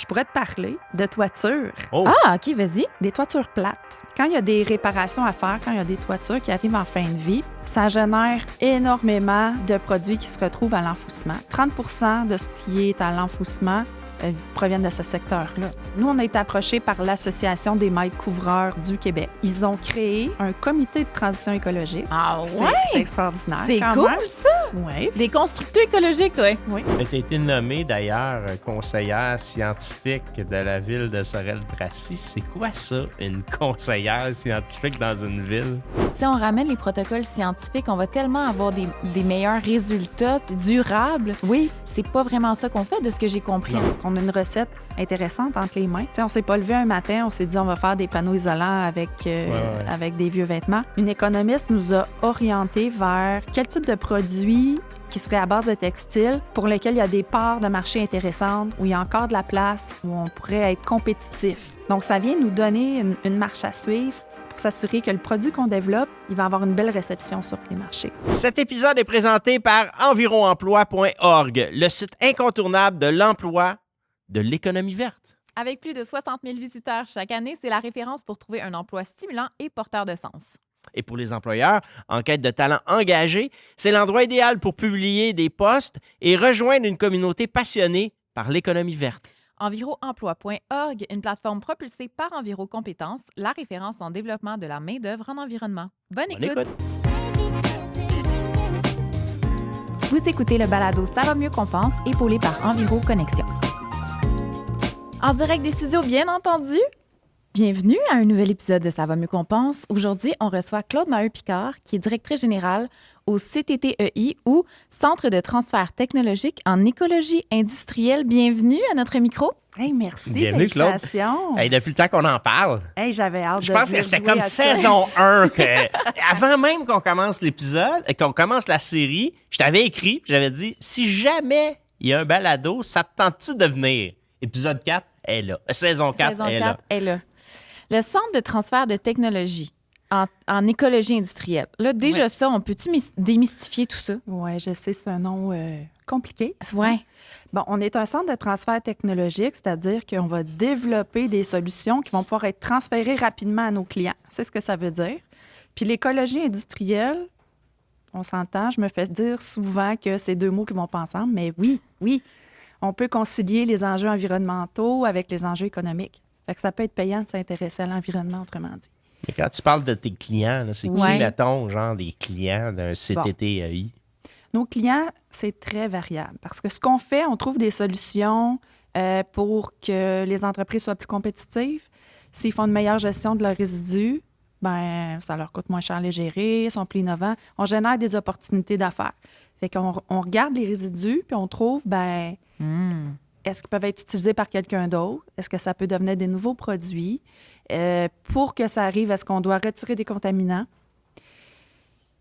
je pourrais te parler de toiture. Oh. Ah, OK, vas-y. Des toitures plates. Quand il y a des réparations à faire, quand il y a des toitures qui arrivent en fin de vie, ça génère énormément de produits qui se retrouvent à l'enfouissement. 30 de ce qui est à l'enfouissement proviennent de ce secteur-là. Nous, on a été approchés par l'Association des maîtres couvreurs du Québec. Ils ont créé un comité de transition écologique. Ah C'est extraordinaire. C'est quand cool, même. ça! Oui. Des constructeurs écologiques, toi. Tu as été nommée d'ailleurs conseillère scientifique de la ville de Sorel-Tracy. C'est quoi ça, une conseillère scientifique dans une ville? Si on ramène les protocoles scientifiques, on va tellement avoir des meilleurs résultats puis durables. Oui. C'est pas vraiment ça qu'on fait, de ce que j'ai compris. On a une recette intéressante entre les mains. T'sais, on s'est pas levé un matin, on s'est dit on va faire des panneaux isolants avec des vieux vêtements. Une économiste nous a orientés vers quel type de produit qui serait à base de textiles pour lesquels il y a des parts de marché intéressantes, où il y a encore de la place, où on pourrait être compétitif. Donc, ça vient nous donner une marche à suivre pour s'assurer que le produit qu'on développe, il va avoir une belle réception sur les marchés. Cet épisode est présenté par environemploi.org, le site incontournable de l'emploi, de l'économie verte. Avec plus de 60 000 visiteurs chaque année, c'est la référence pour trouver un emploi stimulant et porteur de sens. Et pour les employeurs, en quête de talents engagés, c'est l'endroit idéal pour publier des postes et rejoindre une communauté passionnée par l'économie verte. Enviroemploi.org, une plateforme propulsée par Enviro Compétences, la référence en développement de la main-d'œuvre en environnement. Bonne écoute! Vous écoutez le balado Ça va mieux qu'on pense, épaulé par Enviro Connexion. En direct des studios, bien entendu. Bienvenue à un nouvel épisode de Ça va mieux qu'on pense. Aujourd'hui, on reçoit Claude Maheu-Picard, qui est directrice générale au CTTEI, ou Centre de transfert technologique en écologie industrielle. Bienvenue à notre micro. Hey, merci. Bienvenue, Claude. Hey, depuis le temps qu'on en parle. Hey, j'avais hâte de Je pense que c'était comme saison 1. Avant même qu'on commence l'épisode, qu'on commence la série, je t'avais écrit, j'avais dit, si jamais il y a un balado, ça te tente-tu de venir? Épisode 4 est là. Saison 4 est là. Le Centre de transfert de technologie en écologie industrielle. Là, déjà ça, on peut-tu démystifier tout ça? Oui, je sais, c'est un nom compliqué. Oui. Bon, on est un centre de transfert technologique, c'est-à-dire qu'on va développer des solutions qui vont pouvoir être transférées rapidement à nos clients. C'est ce que ça veut dire. Puis l'écologie industrielle, on s'entend, je me fais dire souvent que c'est deux mots qui vont pas ensemble, mais oui, on peut concilier les enjeux environnementaux avec les enjeux économiques. Fait que ça peut être payant de s'intéresser à l'environnement, autrement dit. Mais quand tu parles de tes clients, là, c'est qui, mettons, genre des clients d'un CTTEI? Nos clients, c'est très variable parce que ce qu'on fait, on trouve des solutions pour que les entreprises soient plus compétitives. S'ils font une meilleure gestion de leurs résidus, ben ça leur coûte moins cher à les gérer, ils sont plus innovants. On génère des opportunités d'affaires. Fait qu'on regarde les résidus puis on trouve, est-ce qu'ils peuvent être utilisés par quelqu'un d'autre? Est-ce que ça peut devenir des nouveaux produits? Pour que ça arrive, est-ce qu'on doit retirer des contaminants?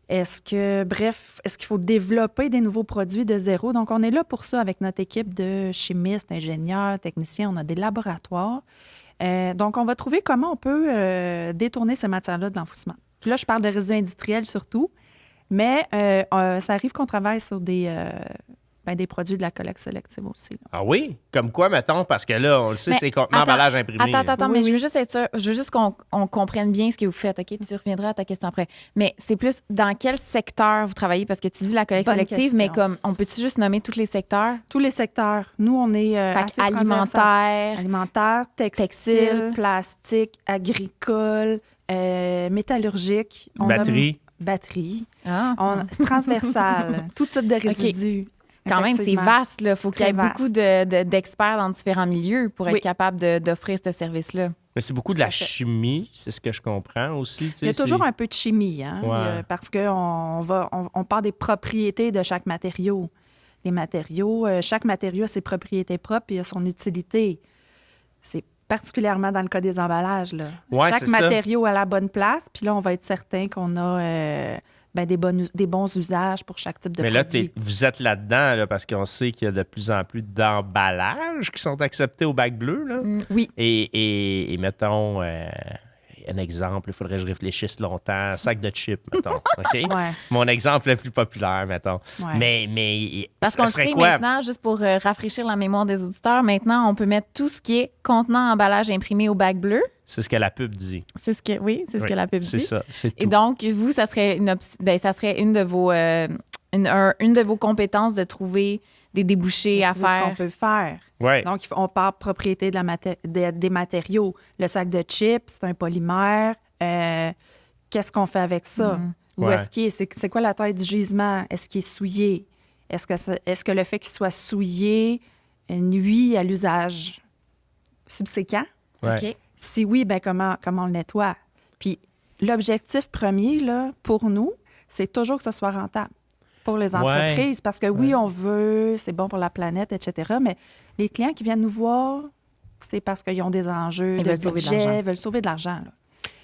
Est-ce qu'il faut développer des nouveaux produits de zéro? Donc, on est là pour ça avec notre équipe de chimistes, ingénieurs, techniciens. On a des laboratoires. Donc, on va trouver comment on peut détourner ces matières-là de l'enfouissement. Puis là, je parle de résidus industriels surtout, mais ça arrive qu'on travaille sur des produits de la collecte sélective aussi. Là. Ah oui? Comme quoi, mettons? Parce que là, on le sait, c'est contenant emballage imprimé. Attends, mais je veux juste être sûre. Je veux juste qu'on comprenne bien ce que vous faites, OK? Tu reviendras à ta question après. Mais c'est plus dans quel secteur vous travaillez? Parce que tu dis la collecte sélective, question. Mais comme, on peut-tu juste nommer tous les secteurs? Tous les secteurs. Nous, on est assez alimentaire, textile, plastique, agricole, métallurgique. Batterie. Transversale. Tout type de résidus. Okay. Quand même, c'est vaste. Il faut qu'il y ait beaucoup d'experts dans différents milieux pour être capable d'offrir ce service-là. Mais c'est beaucoup de la chimie, c'est ce que je comprends aussi. Il y a toujours un peu de chimie, parce qu'on part des propriétés de chaque matériau. Les matériaux, chaque matériau a ses propriétés propres et a son utilité. C'est particulièrement dans le cas des emballages. Là. Chaque matériau a la bonne place, puis là, on va être certain qu'on a des bons usages pour chaque type de produit. Mais là, vous êtes là-dedans parce qu'on sait qu'il y a de plus en plus d'emballages qui sont acceptés au bac bleu. Là. Oui. Et mettons, un exemple, il faudrait que je réfléchisse longtemps. Sac de chips, mettons. OK? Ouais. Mon exemple le plus populaire, mettons. Ouais. Mais Parce ça qu'on le serait sait quoi? maintenant, juste pour rafraîchir la mémoire des auditeurs, maintenant, on peut mettre tout ce qui est contenant, emballage imprimé au bac bleu. C'est ce que la pub dit. C'est ce que, oui, c'est ce Oui, que la pub c'est dit. ça, c'est tout. Et donc, vous, ça serait ça serait une de vos, une de vos compétences de trouver des débouchés à Trouver ce qu'on faire. peut faire. Ouais. Donc, on part propriété de des matériaux. Le sac de chips, c'est un polymère. Qu'est-ce qu'on fait avec ça? Où Ouais. est-ce qu'il est? C'est quoi la taille du gisement? Est-ce qu'il est souillé? Est-ce que le fait qu'il soit souillé nuit à l'usage subséquent? Ouais. OK. Si oui, ben comment on le nettoie? Puis l'objectif premier, là, pour nous, c'est toujours que ce soit rentable pour les entreprises. Parce que oui, on veut, c'est bon pour la planète, etc. Mais les clients qui viennent nous voir, c'est parce qu'ils ont des enjeux Ils de veulent sauver de budget, l'argent. veulent sauver de l'argent. Là.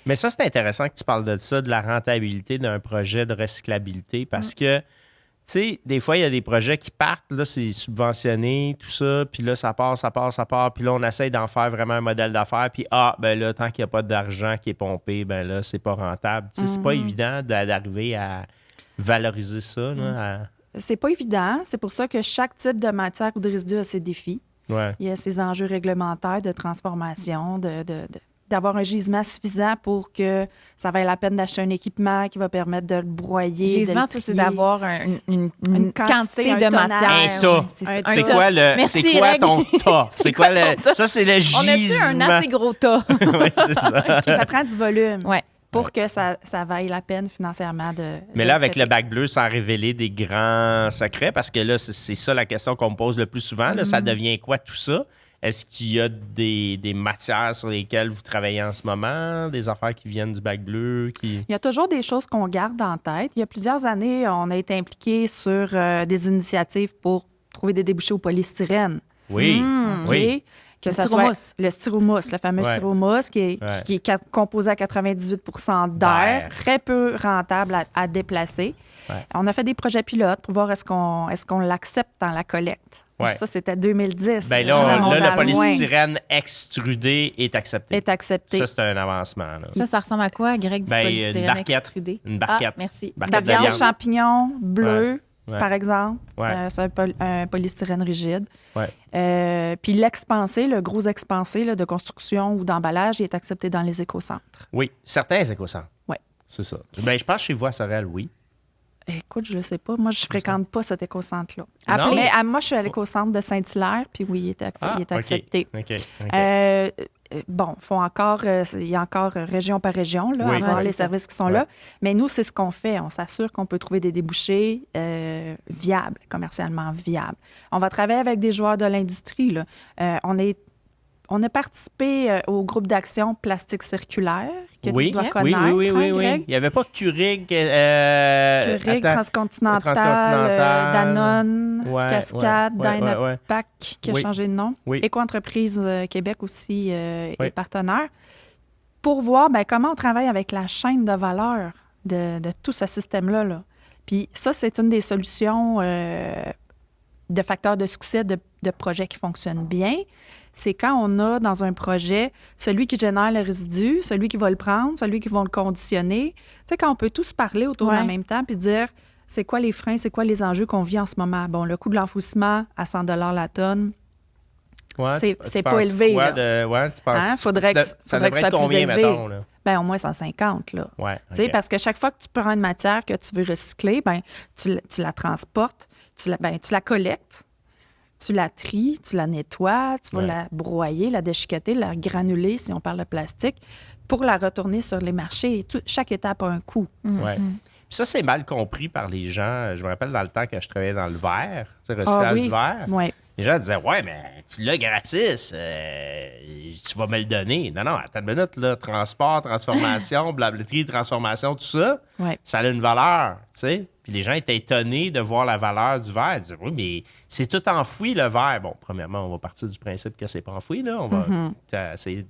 Mais ça, c'est intéressant que tu parles de ça, de la rentabilité d'un projet de recyclabilité, parce que, tu sais, des fois, il y a des projets qui partent, là, c'est subventionné, tout ça, puis là, ça part, puis là, on essaye d'en faire vraiment un modèle d'affaires, puis ben là, tant qu'il n'y a pas d'argent qui est pompé, ben là, c'est pas rentable. Tu sais, c'est pas évident d'arriver à valoriser ça, là. C'est pas évident. C'est pour ça que chaque type de matière ou de résidu a ses défis. Ouais. Il y a ses enjeux réglementaires de transformation, d'avoir un gisement suffisant pour que ça vaille la peine d'acheter un équipement qui va permettre de le broyer. Gisement, de le ça, c'est trier. d'avoir une Une quantité quantité, un de tonnage. matière. Un tas. Ouais, c'est ça. Un Un C'est tas. quoi, Merci, c'est quoi Reg. ton tas? C'est quoi ton tas? ça, c'est le gisement. On a-tu un assez gros tas? Oui, c'est ça. Ça prend du volume Ouais. pour que ça vaille la peine financièrement de. Mais de là, avec traiter. le bac bleu, sans révéler des grands secrets, parce que là, c'est ça la question qu'on me pose le plus souvent. Là, ça devient quoi tout ça? Est-ce qu'il y a des matières sur lesquelles vous travaillez en ce moment, des affaires qui viennent du bac bleu? Il y a toujours des choses qu'on garde en tête. Il y a plusieurs années, on a été impliqué sur des initiatives pour trouver des débouchés au polystyrène. Oui, OK? oui. Que Le ça styromousse. soit le styromousse, le fameux Ouais. styromousse qui est, Ouais. qui est composé à 98 d'air, D'air. très peu rentable à déplacer. Ouais. On a fait des projets pilotes pour voir est-ce qu'on l'accepte dans la collecte. Ouais. Ça, c'était 2010. Ben Je là, remonte le à loin. polystyrène extrudé est accepté. Est accepté. Ça, c'est un avancement. Là. Ça ressemble à quoi, Greg, du Ben, polystyrène une barquette. extrudé? Une barquette. Ah, merci. Barquette La de viande viande. champignon bleu, Ouais. par exemple. Ouais. C'est un polystyrène rigide. Ouais. Puis l'expansé, le gros expansé là, de construction ou d'emballage, il est accepté dans les écocentres. Oui, certains éco-centres. Oui. C'est ça. Ben, je pense chez vous à Sorel, oui. Écoute, je ne sais pas. Moi, je ne fréquente pas cet écocentre-là. Non? Mais moi, je suis à l'écocentre de Saint-Hilaire, puis oui, il est, il est OK. accepté. OK. Bon, il y a encore région par région là, Oui. à voir Ouais, les c'est ça. services qui sont Ouais. là. Mais nous, c'est ce qu'on fait. On s'assure qu'on peut trouver des débouchés viables, commercialement viables. On va travailler avec des joueurs de l'industrie. Là. On a participé au groupe d'action plastique circulaire que Oui, tu dois oui, connaître, oui, oui, hein, oui. Greg? Il n'y avait pas Keurig. Keurig, attends. Transcontinental, Transcontinental. Danone, Ouais, Cascade, ouais, ouais, ouais, ouais. Dynapac qui a Oui. changé de nom. Oui. Éco-entreprise Québec aussi est Oui. partenaire. Pour voir comment on travaille avec la chaîne de valeur de tout ce système-là. Là. Puis ça, c'est une des solutions de facteurs de succès de projets qui fonctionnent bien. C'est quand on a dans un projet celui qui génère le résidu, celui qui va le prendre, celui qui va le conditionner. Tu sais, quand on peut tous parler autour Ouais. en même temps puis dire c'est quoi les freins, c'est quoi les enjeux qu'on vit en ce moment. Bon, le coût de l'enfouissement à 100 $ la tonne, Ouais, c'est tu pas penses élevé, quoi là. ouais, tu penses, Hein? Faudrait que ça ça devrait soit être combien, plus élevé. mettons? Là? ben au moins 150 là. Ouais, Tu sais, OK. parce que chaque fois que tu prends une matière que tu veux recycler, ben tu la transportes, tu la collectes, tu la tries, tu la nettoies, tu vas Ouais. la broyer, la déchiqueter, la granuler, si on parle de plastique, pour la retourner sur les marchés. Chaque étape a un coût. Ouais. Puis ça, c'est mal compris par les gens. Je me rappelle dans le temps que je travaillais dans le verre, tu sais, recyclage du verre. Oui. Les gens disaient ouais, mais tu l'as gratis, tu vas me le donner. Non, attends une minute, là, transport, transformation, blablaterie, transformation, tout ça, Ouais. ça a une valeur, tu sais. Puis les gens étaient étonnés de voir la valeur du verre. Ils disaient oui, mais c'est tout enfoui le verre. Bon, premièrement, on va partir du principe que c'est pas enfoui, là. On va essayer de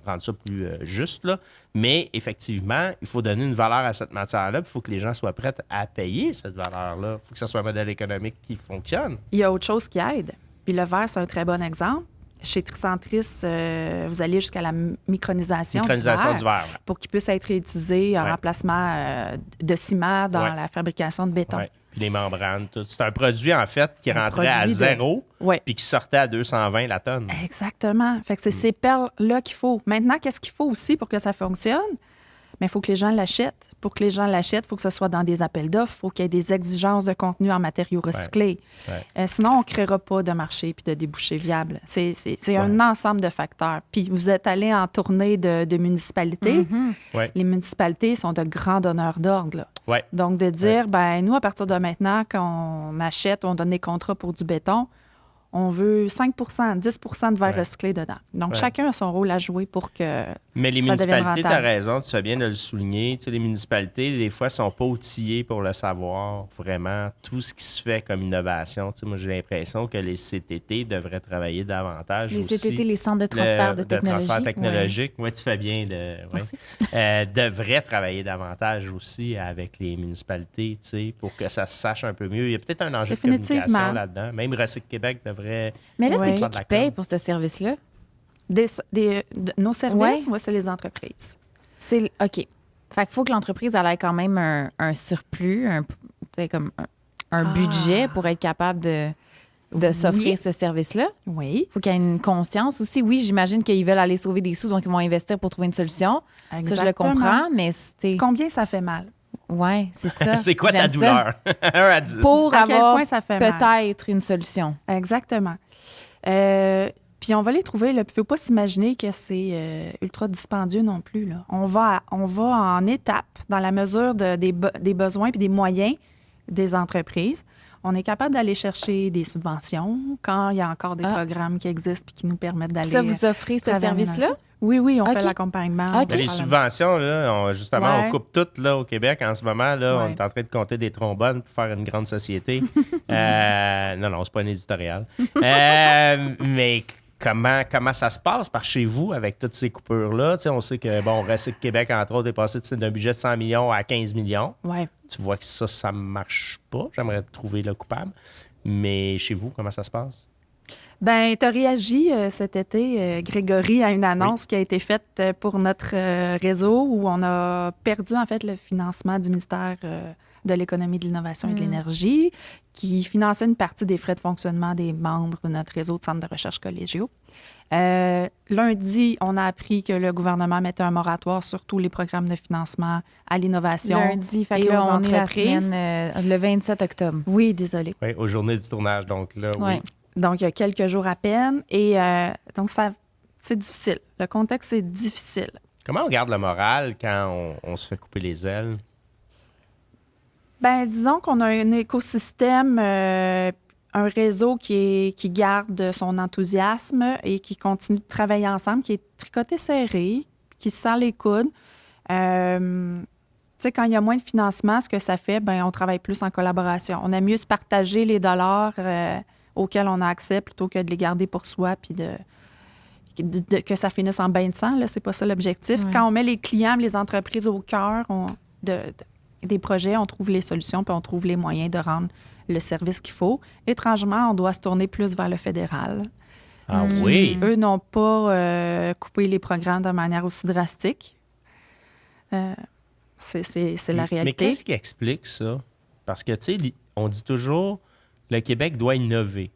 rendre ça plus juste, là. Mais effectivement, il faut donner une valeur à cette matière-là, puis il faut que les gens soient prêts à payer cette valeur-là. Il faut que ça soit un modèle économique qui fonctionne. Il y a autre chose qui aide. Puis le verre, c'est un très bon exemple. chez Tricentris, vous allez jusqu'à la micronisation du verre du verre. pour qu'il puisse être réutilisé en Ouais. remplacement de ciment dans Ouais. la fabrication de béton. Ouais. Puis les membranes, tout. C'est un produit, en fait, qui C'est un rentrait à produit de- 0 Ouais. puis qui sortait à 220 la tonne. Exactement. Fait que c'est ces perles-là qu'il faut. Maintenant, qu'est-ce qu'il faut aussi pour que ça fonctionne? Mais il faut que les gens l'achètent. Pour que les gens l'achètent, il faut que ce soit dans des appels d'offres, il faut qu'il y ait des exigences de contenu en matériaux recyclés. Ouais. Sinon, on ne créera pas de marché puis de débouchés viables. C'est un ensemble de facteurs. Puis vous êtes allé en tournée de municipalités. Ouais. Les municipalités sont de grands donneurs d'ordre, là. Ouais. Donc, de dire, ben nous, à partir de maintenant, quand on achète, on donne des contrats pour du béton, on veut 5 10 de verre recyclé dedans. Donc, Ouais. chacun a son rôle à jouer pour que Mais les ça devienne municipalités, tu as rentable. raison, tu fais bien de le souligner. Tu sais, les municipalités, des fois, sont pas outillées pour le savoir vraiment. Tout ce qui se fait comme innovation. Tu sais, moi, j'ai l'impression que les CTT devraient travailler davantage Les aussi. CTT, les centres de transfert de technologie. transfert technologique. Oui, tu fais bien. Devraient travailler davantage aussi avec les municipalités, tu sais, pour que ça se sache un peu mieux. Il y a peut-être un enjeu de Définitivement. communication là-dedans. Même Recyc Québec devrait... Mais là, Ouais. c'est Pas qui d'accord. paye pour ce service-là? Nos services, Ouais. ouais, c'est les entreprises. OK. Fait qu'il faut que l'entreprise elle ait quand même un surplus, comme un budget pour être capable de s'offrir Oui. ce service-là. Oui, Il faut qu'il y ait une conscience aussi. Oui, j'imagine qu'ils veulent aller sauver des sous, donc ils vont investir pour trouver une solution. exactement. Ça, je le comprends, mais c'est... Combien ça fait mal? Ouais, c'est ça. C'est quoi ta J'aime ça. douleur? 1 à 10. Pour À quel avoir point ça fait mal? peut-être une solution. Exactement. Puis on va les trouver. Il ne faut pas s'imaginer que c'est ultra dispendieux non plus. Là. On va en étapes dans la mesure des besoins et des moyens des entreprises. On est capable d'aller chercher des subventions quand il y a encore des programmes qui existent et qui nous permettent d'aller. Ça, vous offrez ce travailler service-là? dans ça. Oui, on OK. fait l'accompagnement. OK. on Mais fait les la- subventions, là, justement, Ouais. on coupe toutes là, au Québec en ce moment. Là, Ouais. On est en train de compter des trombones pour faire une grande société. Non, c'est pas un éditorial. Mais comment ça se passe par chez vous avec toutes ces coupures-là? Tu sais, on sait que, bon, Recyc Québec, entre autres, est passé d'un budget de 100 millions à 15 millions. Ouais. Tu vois que ça marche pas. J'aimerais trouver le coupable. Mais chez vous, comment ça se passe? Ben, tu as réagi cet été, Grégory, à une annonce qui a été faite pour notre réseau où on a perdu, en fait, le financement du ministère de l'Économie, de l'Innovation et de l'Énergie, qui finançait une partie des frais de fonctionnement des membres de notre réseau de centres de recherche collégiaux. Lundi, on a appris que le gouvernement mettait un moratoire sur tous les programmes de financement à l'innovation. Lundi, fait que et là, aux on est la entreprises. semaine, le 27 octobre. Oui, désolé. Oui, aux journées du tournage. Donc là, oui. Ouais. Donc, il y a quelques jours à peine. Et donc, c'est difficile. Le contexte est difficile. Comment on garde le moral quand on se fait couper les ailes? Ben, disons qu'on a un écosystème, un réseau qui garde son enthousiasme et qui continue de travailler ensemble, qui est tricoté serré, qui se serre les coudes. Tu sais, quand il y a moins de financement, ce que ça fait, ben on travaille plus en collaboration. On aime mieux se partager les dollars auxquels on a accès plutôt que de les garder pour soi puis que ça finisse en bain de sang. Là, c'est pas ça l'objectif. Ouais. Quand on met les clients, les entreprises au cœur des projets, on trouve les solutions puis on trouve les moyens de rendre le service qu'il faut. Étrangement, on doit se tourner plus vers le fédéral. Ah oui? Eux n'ont pas coupé les programmes de manière aussi drastique. C'est la Mais réalité. qu'est-ce qui explique ça? Parce que, tu sais, on dit toujours, le Québec doit innover.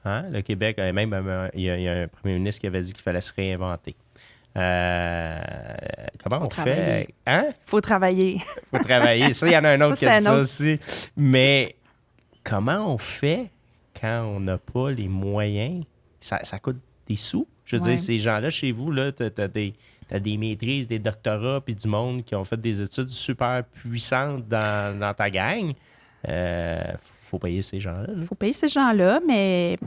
Hein? Le Québec, même, il y a un premier ministre qui avait dit qu'il fallait se réinventer. Comment Faut on travailler. fait? Hein? Il faut travailler. Faut travailler. Ça, il y en a un autre qui Ça, a c'est dit un ça autre. aussi. Mais comment on fait quand on n'a pas les moyens? Ça coûte des sous. Je veux Ouais. dire, ces gens-là, chez vous, là, t'as des maîtrises, des doctorats, puis du monde qui ont fait des études super puissantes dans ta gang. Faut payer ces gens-là. là. Il faut payer ces gens-là, mais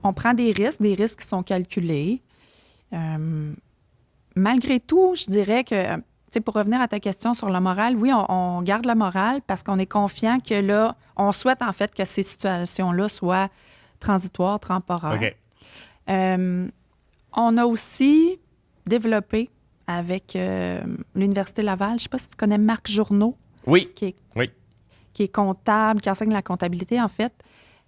on prend des risques qui sont calculés. Malgré tout, je dirais que, tu sais, pour revenir à ta question sur le moral, oui, on garde le moral parce qu'on est confiant que là, on souhaite en fait que ces situations-là soient transitoires, temporaires. OK. On a aussi développé avec l'Université Laval, je ne sais pas si tu connais Marc Journeau, Oui. qui est Oui. qui est comptable, qui enseigne la comptabilité, en fait.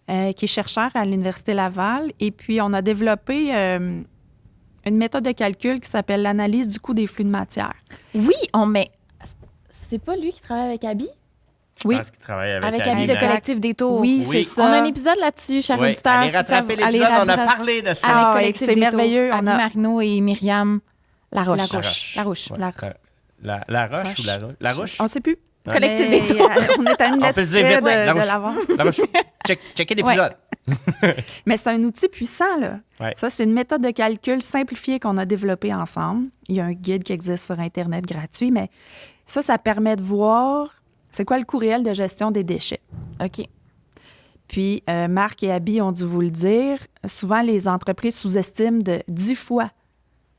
qui est chercheur à l'Université Laval. Et puis, on a développé une méthode de calcul qui s'appelle l'analyse du coût des flux de matière. Oui, mais c'est pas lui qui travaille avec Abby? Oui. Je pense qu'il travaille Avec Abby de Nac. Collectif des Tours. Oui, Oui. c'est On ça. a un épisode là-dessus, chers Oui, auditeurs. allez si ça rattraper vous- allez l'épisode, on a rattraper- parlé de ça. Avec Ah, Collectif c'est des Tours. merveilleux. Abby Martineau et Myriam Laroche. Laroche. Larouche. Ouais. La- La roche ou la roche? La roche? On ne sait plus. Collectif Mais, des Tours. on est à une On lettre peut le dire près vite, de la roche. l'avoir. La roche. Checkez l'épisode. Mais c'est un outil puissant, là. Ouais. Ça, c'est une méthode de calcul simplifiée qu'on a développée ensemble. Il y a un guide qui existe sur Internet gratuit, mais ça permet de voir c'est quoi le coût réel de gestion des déchets. OK. Puis, Marc et Abby ont dû vous le dire, souvent, les entreprises sous-estiment de 10 fois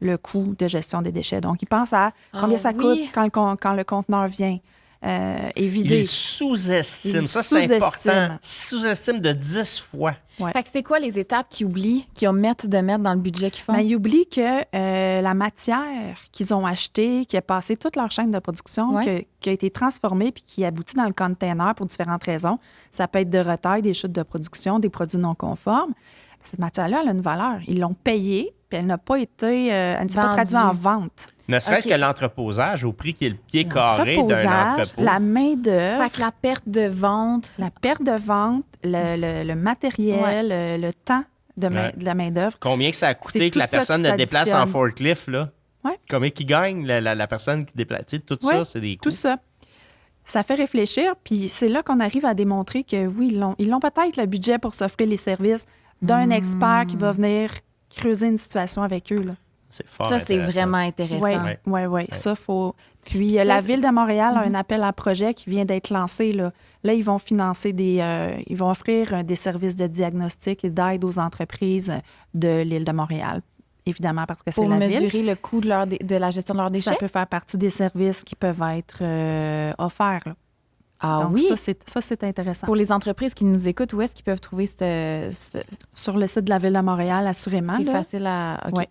le coût de gestion des déchets. Donc, ils pensent à combien ça coûte oui. quand le conteneur vient est vidé. Il sous-estime. Il Ça, c'est sous-estime. important. Sous-estime de 10 fois. Ouais. Fait que c'est quoi les étapes qu'ils oublient, qu'ils omettent de mettre dans le budget qu'ils font? Mais ils oublient que la matière qu'ils ont achetée, qui a passé toute leur chaîne de production, Ouais. qui a été transformée puis qui aboutit dans le container pour différentes raisons. Ça peut être de retail, des chutes de production, des produits non conformes. Cette matière-là, elle a une valeur. Ils l'ont payée, puis elle n'a pas été, elle ne s'est pas Vendue. traduite en vente. Ne serait-ce OK. que l'entreposage au prix qui est le pied carré d'un L'entreposage, entrepôt. la main-d'œuvre, Fait que la perte de vente, la perte de vente, le matériel, le temps de la main-d'œuvre. Combien que ça a coûté C'est que la tout ça personne qui le déplace en s'additionne. forklift, là? Ouais. Combien qu'il gagne la personne qui déplace? Tu sais, tout Ouais, ça, c'est des coûts. Tout ça. Ça fait réfléchir, puis c'est là qu'on arrive à démontrer que oui, ils l'ont peut-être le budget pour s'offrir les services d'un expert qui va venir creuser une situation avec eux. Là. C'est fort ça, c'est intéressant. vraiment intéressant. Oui, Ouais. oui, oui. Ça, faut. Puis Ça, la c'est- Ville de Montréal a un appel à projet qui vient d'être lancé. Là, ils vont financer ils vont offrir des services de diagnostic et d'aide aux entreprises de l'île de Montréal. Évidemment, parce que c'est Pour la mesurer ville. le coût de la gestion de leurs déchets? Ça peut faire partie des services qui peuvent être offerts. Là. Ah Donc, oui? ça, c'est intéressant. Pour les entreprises qui nous écoutent, où est-ce qu'ils peuvent trouver Sur le site de la Ville de Montréal, assurément. C'est là. facile à... OK. Ouais.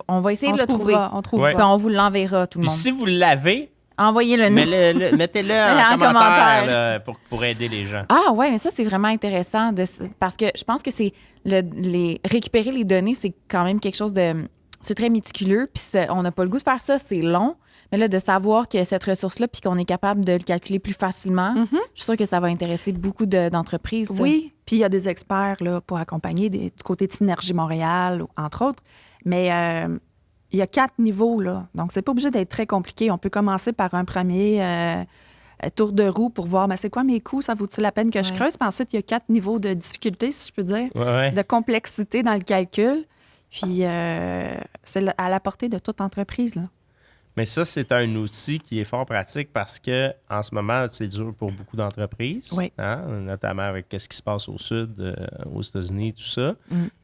On va essayer de le trouver. On trouvera. Ouais. Puis on vous l'enverra, tout le Puis monde. si vous l'avez, Envoyez-le nous. mettez-le En en commentaire commentaire. là, pour aider les gens. Ah ouais, mais ça, c'est vraiment intéressant parce que je pense que c'est récupérer les données, c'est quand même quelque chose de... C'est très méticuleux, puis on n'a pas le goût de faire ça, c'est long. Mais là, de savoir que cette ressource-là, puis qu'on est capable de le calculer plus facilement, je suis sûre que ça va intéresser beaucoup d'entreprises. ça. Oui, puis il y a des experts là, pour accompagner du côté de Synergie Montréal, entre autres. Mais il y a 4 niveaux, là. Donc, c'est pas obligé d'être très compliqué. On peut commencer par un premier tour de roue pour voir, c'est quoi mes coûts? Ça vaut-il la peine que je Ouais. creuse? Puis ensuite, il y a 4 niveaux de difficulté, si je peux dire, Ouais. de complexité dans le calcul. Puis, c'est à la portée de toute entreprise, là. Mais ça, c'est un outil qui est fort pratique parce que en ce moment, c'est dur pour beaucoup d'entreprises, Oui. hein, notamment avec ce qui se passe au sud, aux États-Unis, tout ça.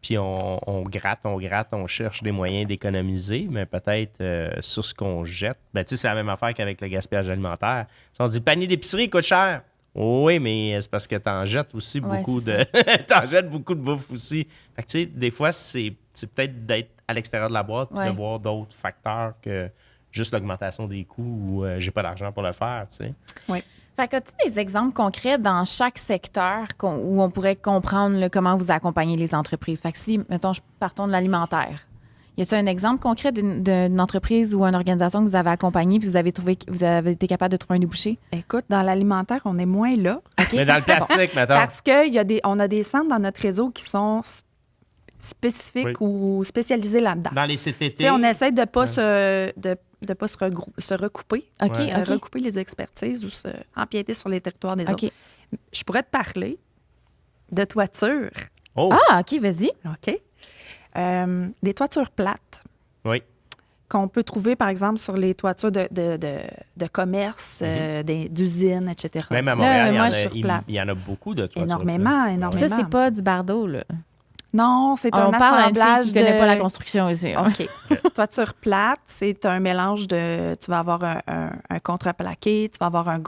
Puis on gratte, on cherche des moyens d'économiser, mais peut-être sur ce qu'on jette. Ben, tu sais, c'est la même affaire qu'avec le gaspillage alimentaire. Si on dit le panier d'épicerie coûte cher. Oui, mais c'est parce que t'en jettes aussi Ouais, beaucoup c'est de. T'en jettes beaucoup de bouffe aussi. Fait que, tu sais, des fois, c'est peut-être d'être à l'extérieur de la boîte puis Ouais. de voir d'autres facteurs que juste l'augmentation des coûts ou j'ai pas d'argent pour le faire, tu sais. Fait que as-tu des exemples concrets dans chaque secteur où on pourrait comprendre là, comment vous accompagnez les entreprises? Fait que si, mettons, partons de l'alimentaire. Y a-t-il un exemple concret d'une entreprise ou une organisation que vous avez accompagnée puis vous avez été capable de trouver un débouché? Écoute, dans l'alimentaire, on est moins là. OK? Mais dans le plastique, mettons. Parce qu'on a des centres dans notre réseau qui sont spécifiques ou spécialisés là-dedans. Dans les Tu CTT. sais, on essaie de ne pas, de pas se recouper, OK, Ouais. OK. recouper les expertises ou empiéter sur les territoires des autres. OK. Je pourrais te parler de toitures, Oh, Ah, OK, vas-y. OK? Des toitures plates oui. qu'on peut trouver, par exemple, sur les toitures de commerce, d'usines, etc. Même à Là, Montréal, moi, je suis sur plate. il y en a beaucoup de toitures. Énormément, plates. énormément. Ça, c'est pas du bardeau, là. Non, c'est un On parle à une assemblage fille qui connaît de... pas la construction ici. hein. OK. Toiture plate, c'est un mélange de... Tu vas avoir un contreplaqué, tu vas avoir une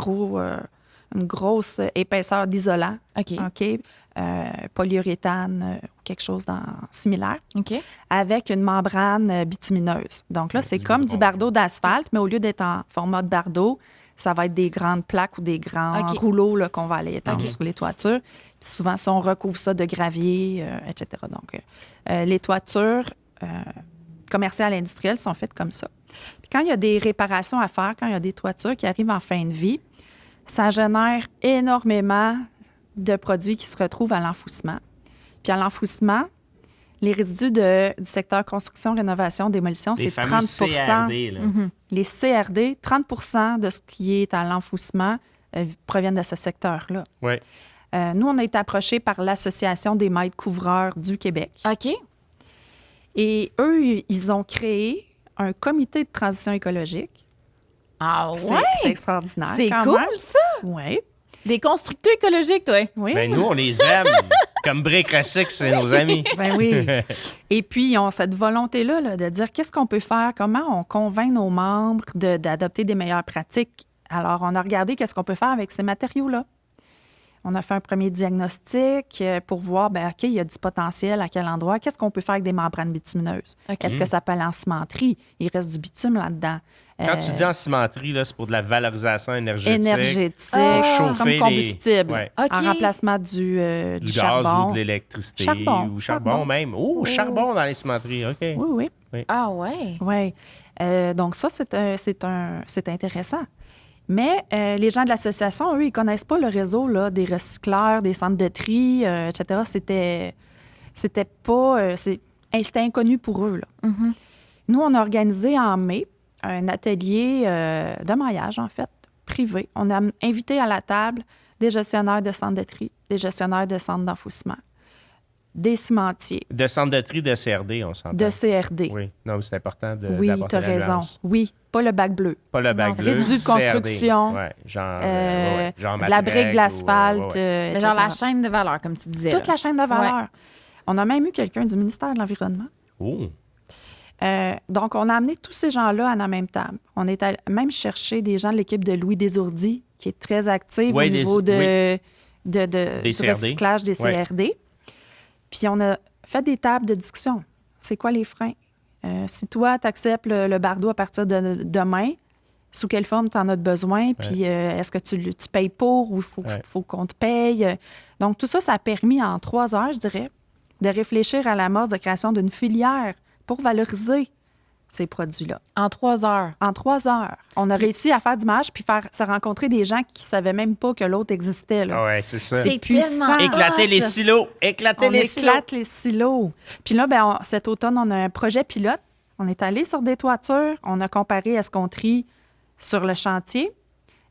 grosse épaisseur d'isolant, OK. OK? Polyuréthane, quelque chose similaire, OK. avec une membrane bitumineuse. Donc là, c'est du comme goudron. du bardeau d'asphalte, mais au lieu d'être en format de bardeau, ça va être des grandes plaques ou des grands OK. rouleaux là, qu'on va aller étendre OK. sur les toitures. Puis souvent, ça, on recouvre ça de gravier, etc. Donc, les toitures commerciales et industrielles sont faites comme ça. Puis quand il y a des réparations à faire, quand il y a des toitures qui arrivent en fin de vie, ça génère énormément de produits qui se retrouvent à l'enfouissement. Puis à l'enfouissement, les résidus du secteur construction, rénovation, démolition, Les c'est fameux 30 CRD, là. Les CRD, 30 de ce qui est à l'enfouissement proviennent de ce secteur-là. Oui. Nous, on a été approchés par l'Association des maîtres couvreurs du Québec. OK. Et eux, ils ont créé un comité de transition écologique. Ah C'est extraordinaire. C'est quand cool, même. ça! Oui. Des constructeurs écologiques, toi. Oui. Ben, nous, on les aime. Comme Brick Ressick, c'est nos amis. Ben oui. Et puis, ils ont cette volonté-là là, de dire qu'est-ce qu'on peut faire, comment on convainc nos membres d'adopter des meilleures pratiques. Alors, on a regardé qu'est-ce qu'on peut faire avec ces matériaux-là. On a fait un premier diagnostic pour voir, ben, OK, il y a du potentiel, à quel endroit. Qu'est-ce qu'on peut faire avec des membranes bitumineuses? OK. Est-ce que ça peut aller en cimenterie? Il reste du bitume là-dedans. Quand tu dis en cimenterie, là, c'est pour de la valorisation énergétique. Énergétique, Chauffer comme les- combustible, Ouais. OK. en remplacement du Du gaz charbon. ou de l'électricité. Charbon, Ou charbon charbon. même. Oh, charbon dans les cimenteries. OK. Oui, oui. Ah ouais. Oui. Donc, ça, c'est intéressant. Mais les gens de l'association, eux, ils ne connaissent pas le réseau là, des recycleurs, des centres de tri, etc. C'était pas... c'était inconnu pour eux. Là. Mhm. Nous, on a organisé en mai un atelier de maillage, en fait, privé. On a invité à la table des gestionnaires de centres de tri, des gestionnaires de centres d'enfouissement, des cimentiers, De centre de tri de CRD, on s'entend. de CRD. Oui, non, mais c'est important Oui, d'apporter tu as la raison. nuance. Oui, pas le bac bleu. Pas le bac Non, bleu. résidus de CRD. construction, Ouais, genre, genre de la brique, de l'asphalte, ou, ouais. Mais genre la etc. chaîne de valeur, comme tu disais. Toute là. la chaîne de valeur. On a même eu quelqu'un du ministère de l'Environnement. Oh. Donc, on a amené tous ces gens-là à la même table. On est allé même chercher des gens de l'équipe de Louis Desourdis, qui est très active Oui, au niveau du Des CRD. recyclage des Ouais. CRD. Puis, on a fait des tables de discussion. C'est quoi les freins? Si toi, tu acceptes le bardeau à partir de demain, sous quelle forme tu en as besoin? Puis, est-ce que tu payes pour ou il faut qu'on te paye? Donc, tout ça, ça a permis en 3 heures, je dirais, de réfléchir à l'amorce de création d'une filière pour valoriser ces produits-là. En 3 heures. En 3 heures, on a réussi à faire du match puis se rencontrer des gens qui ne savaient même pas que l'autre existait. Là. Ah ouais, c'est ça. C'est puissant. tellement Éclater hot. les silos. Éclater On les silos. éclate les silos. Puis là, ben, cet automne, on a un projet pilote. On est allé sur des toitures. On a comparé est-ce qu'on trie sur le chantier.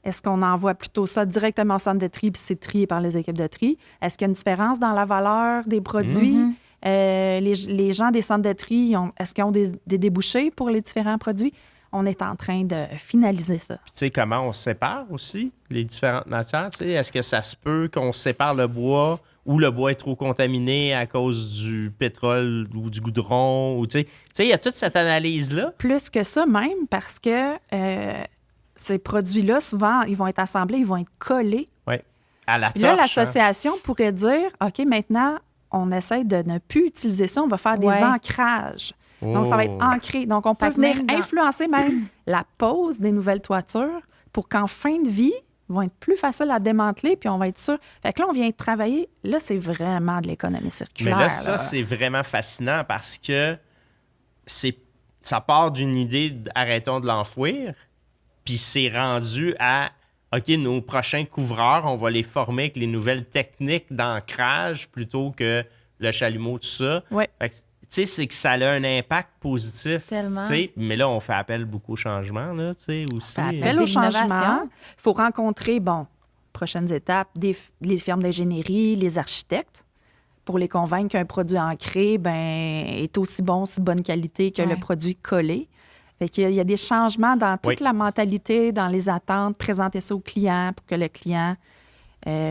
Est-ce qu'on envoie plutôt ça directement au centre de tri puis c'est trié par les équipes de tri? Est-ce qu'il y a une différence dans la valeur des produits? Mhm. Les gens des centres de tri, est-ce qu'ils ont des débouchés pour les différents produits? On est en train de finaliser ça. Puis tu sais comment on sépare aussi les différentes matières? Tu sais, est-ce que ça se peut qu'on sépare le bois ou le bois est trop contaminé à cause du pétrole ou du goudron? Ou, tu sais, il y a toute cette analyse-là. Plus que ça même, parce que ces produits-là, souvent, ils vont être assemblés, ils vont être collés. Oui. À la Puis torche. là, l'association pourrait dire, OK, maintenant, on essaie de ne plus utiliser ça, on va faire des Ouais. ancrages. hein? Donc, ça va Oh. être ancré. Donc, on peut Fait que venir même dans- influencer même la pose des nouvelles toitures pour qu'en fin de vie, ils vont être plus faciles à démanteler, puis on va être sûr. Fait que là, on vient travailler. Là, c'est vraiment de l'économie Mais circulaire. là, ça, là. c'est vraiment fascinant parce que ça part d'une idée d'arrêtons de l'enfouir, puis c'est rendu à OK, nos prochains couvreurs, on va les former avec les nouvelles techniques d'ancrage plutôt que le chalumeau, tout ça. Ouais. Fait que, tu sais, c'est que ça a un impact positif. Tellement. tu sais. Mais là, on fait appel beaucoup au changement, là, tu sais, aussi. Ça appelle C'est au l'innovation. changement. Il faut rencontrer, prochaines étapes, les firmes d'ingénierie, les architectes, pour les convaincre qu'un produit ancré est aussi bon, aussi bonne qualité que Ouais. le produit collé. Fait qu'il y a des changements dans toute Oui. la mentalité, dans les attentes, présenter ça au client pour que le client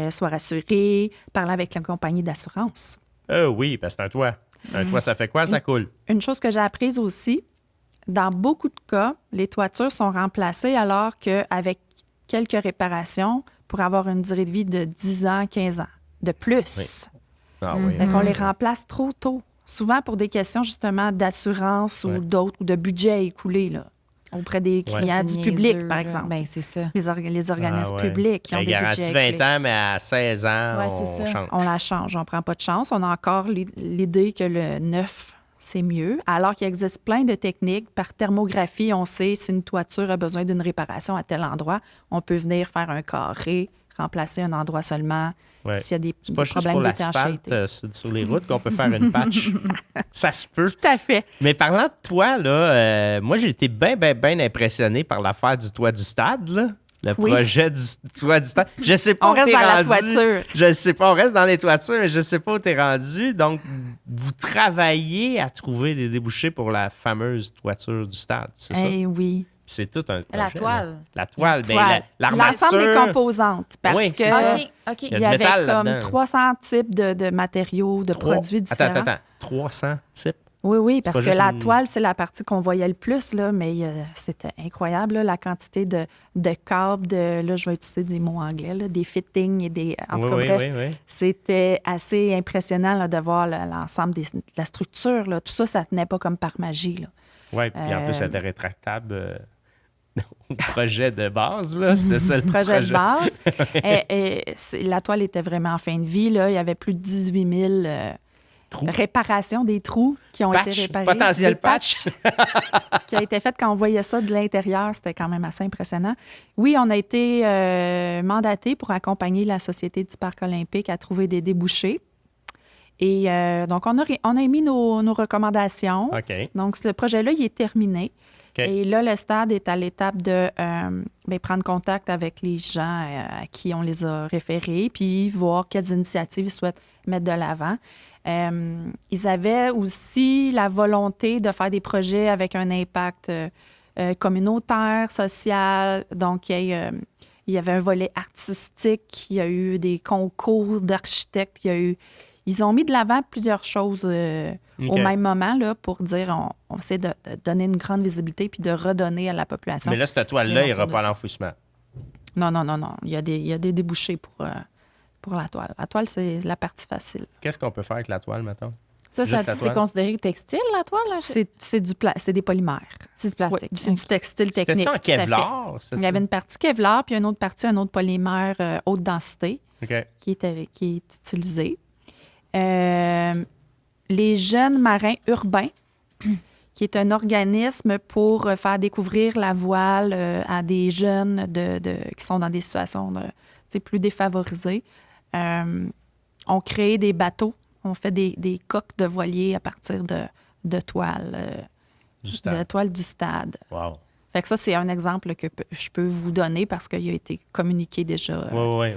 soit rassuré, parler avec la compagnie d'assurance. Oui, parce que c'est un toit. Un toit, ça fait quoi? Ça coule. Une chose que j'ai apprise aussi, dans beaucoup de cas, les toitures sont remplacées alors qu'avec quelques réparations, pour avoir une durée de vie de 10 ans, 15 ans, de plus. Oui. Ah oui. Fait qu'on les remplace trop tôt. Souvent pour des questions justement d'assurance ou Ouais. d'autres, ou de budget à écouler. Là. auprès des clients du C'est public, niaiseux, par là. exemple. Ben, c'est ça. Les organismes Ah, publics qui ont Elle des garantit budgets 20 ans, mais à 16 ans, Ouais, on c'est ça. change. On la change, on prend pas de chance. On a encore l'idée que le neuf, c'est mieux. Alors qu'il existe plein de techniques. Par thermographie, on sait si une toiture a besoin d'une réparation à tel endroit. On peut venir faire un carré, remplacer un endroit seulement Ouais. s'il y a des C'est pas juste pour problèmes l'asphalte d'étanchéité. sur les routes qu'on peut faire une patch. Ça se peut. Tout à fait. Mais parlant de toi, là, moi, j'ai été bien impressionné par l'affaire du toit du stade, là. Le Oui. projet du toit du stade. Je sais pas On où reste t'es dans la rendu. toiture. Je sais pas, on reste dans les toitures, mais je sais pas où t'es rendu. Donc, vous travaillez à trouver des débouchés pour la fameuse toiture du stade, c'est ça? Eh oui. C'est tout un projet. La toile. là. La toile. Ben, Toile. l'armature. L'ensemble des composantes. Parce Oui, que c'est ça. OK. Il y a il du y avait métal comme là-dedans. 300 types de matériaux, de produits différents. Attends. 300 types. Oui, parce pas que juste la une- toile, c'est la partie qu'on voyait le plus, là, mais c'était incroyable, là, la quantité de câbles, là, je vais utiliser des mots anglais, là, des fittings et des... En tout cas, bref, Oui. c'était assez impressionnant là, de voir l'ensemble de la structure. Là. Tout ça, ça tenait pas comme par magie. Là. Oui, puis en plus, c'était rétractable. Au projet de base, là, c'était ça le Projet de base. La toile était vraiment en fin de vie. Là. Il y avait plus de 18 000 Trous. réparations des trous qui ont été Patch, réparés. potentiel Des patchs qui a été fait quand on voyait ça de l'intérieur. C'était quand même assez impressionnant. Oui, on a été mandaté pour accompagner la Société du Parc olympique à trouver des débouchés. Et donc, on a émis nos recommandations. OK. Donc, ce projet-là, il est terminé. OK. Et là, le stade est à l'étape de prendre contact avec les gens à qui on les a référés, puis voir quelles initiatives ils souhaitent mettre de l'avant. Ils avaient aussi la volonté de faire des projets avec un impact communautaire, social. Donc, il y avait un volet artistique, il y a eu des concours d'architectes, ils ont mis de l'avant plusieurs choses au même moment là, pour dire on essaie de donner une grande visibilité puis de redonner à la population. Mais là, cette toile-là, il Les n'ira morceaux pas à de- l'enfouissement. Non. Il y a des débouchés pour la toile. La toile, c'est la partie facile. Qu'est-ce qu'on peut faire avec la toile, mettons? Ça, Juste la c'est toile? considéré textile, la toile? Là? C'est des polymères. C'est du Oui, plastique. c'est du textile technique. C'était-tu en tout à fait. Kevlar? Il y avait une partie Kevlar puis une autre partie, un autre polymère haute densité OK. qui est utilisé. Les Jeunes marins urbains, qui est un organisme pour faire découvrir la voile à des jeunes qui sont dans des situations plus défavorisées, ont créé des bateaux. On fait des coques de voiliers à partir de toiles, Du de stade. toiles du stade. Wow. Fait que ça, c'est un exemple que je peux vous donner parce qu'il a été communiqué déjà.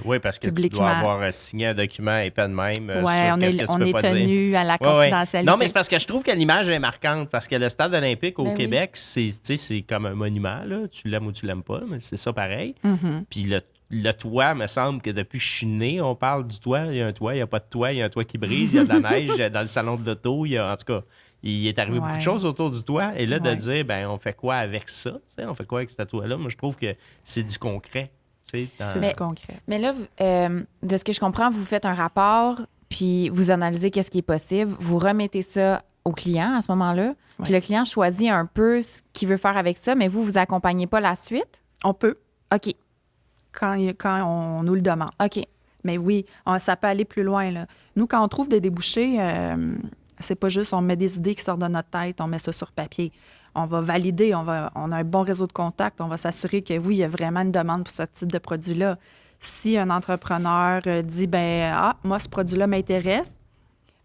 Oui, parce que tu publiquement. dois avoir signé un document épais de même. Ouais, sur on qu'est-ce que tu on peux est pas dire. tenu à la Ouais, ouais. confidentialité. Non, mais c'est parce que je trouve que l'image est marquante. Parce que le stade olympique au Ben oui. Québec, c'est comme un monument. Là. Tu l'aimes ou tu l'aimes pas, mais c'est ça pareil. Mhm. Puis le toit, me semble que depuis que je suis né, on parle du toit. Il y a un toit, il n'y a pas de toit, il y a un toit qui brise, il y a de la neige dans le salon de l'auto. En tout cas, il est arrivé beaucoup de Ouais. choses autour du toit. Et là, de Ouais. dire, ben on fait quoi avec ça? Tu sais, on fait quoi avec cette toit-là? Moi, je trouve que c'est du concret. Tu sais, dans- C'est du concret. Mais là, de ce que je comprends, vous faites un rapport, puis vous analysez qu'est-ce qui est possible. Vous remettez ça au client à ce moment-là. Puis Ouais. le client choisit un peu ce qu'il veut faire avec ça, mais vous accompagnez pas la suite? On peut, OK. quand on nous le demande. OK. Mais oui, ça peut aller plus loin. Là. Nous, quand on trouve des débouchés, c'est pas juste on met des idées qui sortent de notre tête, on met ça sur papier. On va valider, on a un bon réseau de contacts, on va s'assurer que oui, il y a vraiment une demande pour ce type de produit-là. Si un entrepreneur dit, moi, ce produit-là m'intéresse,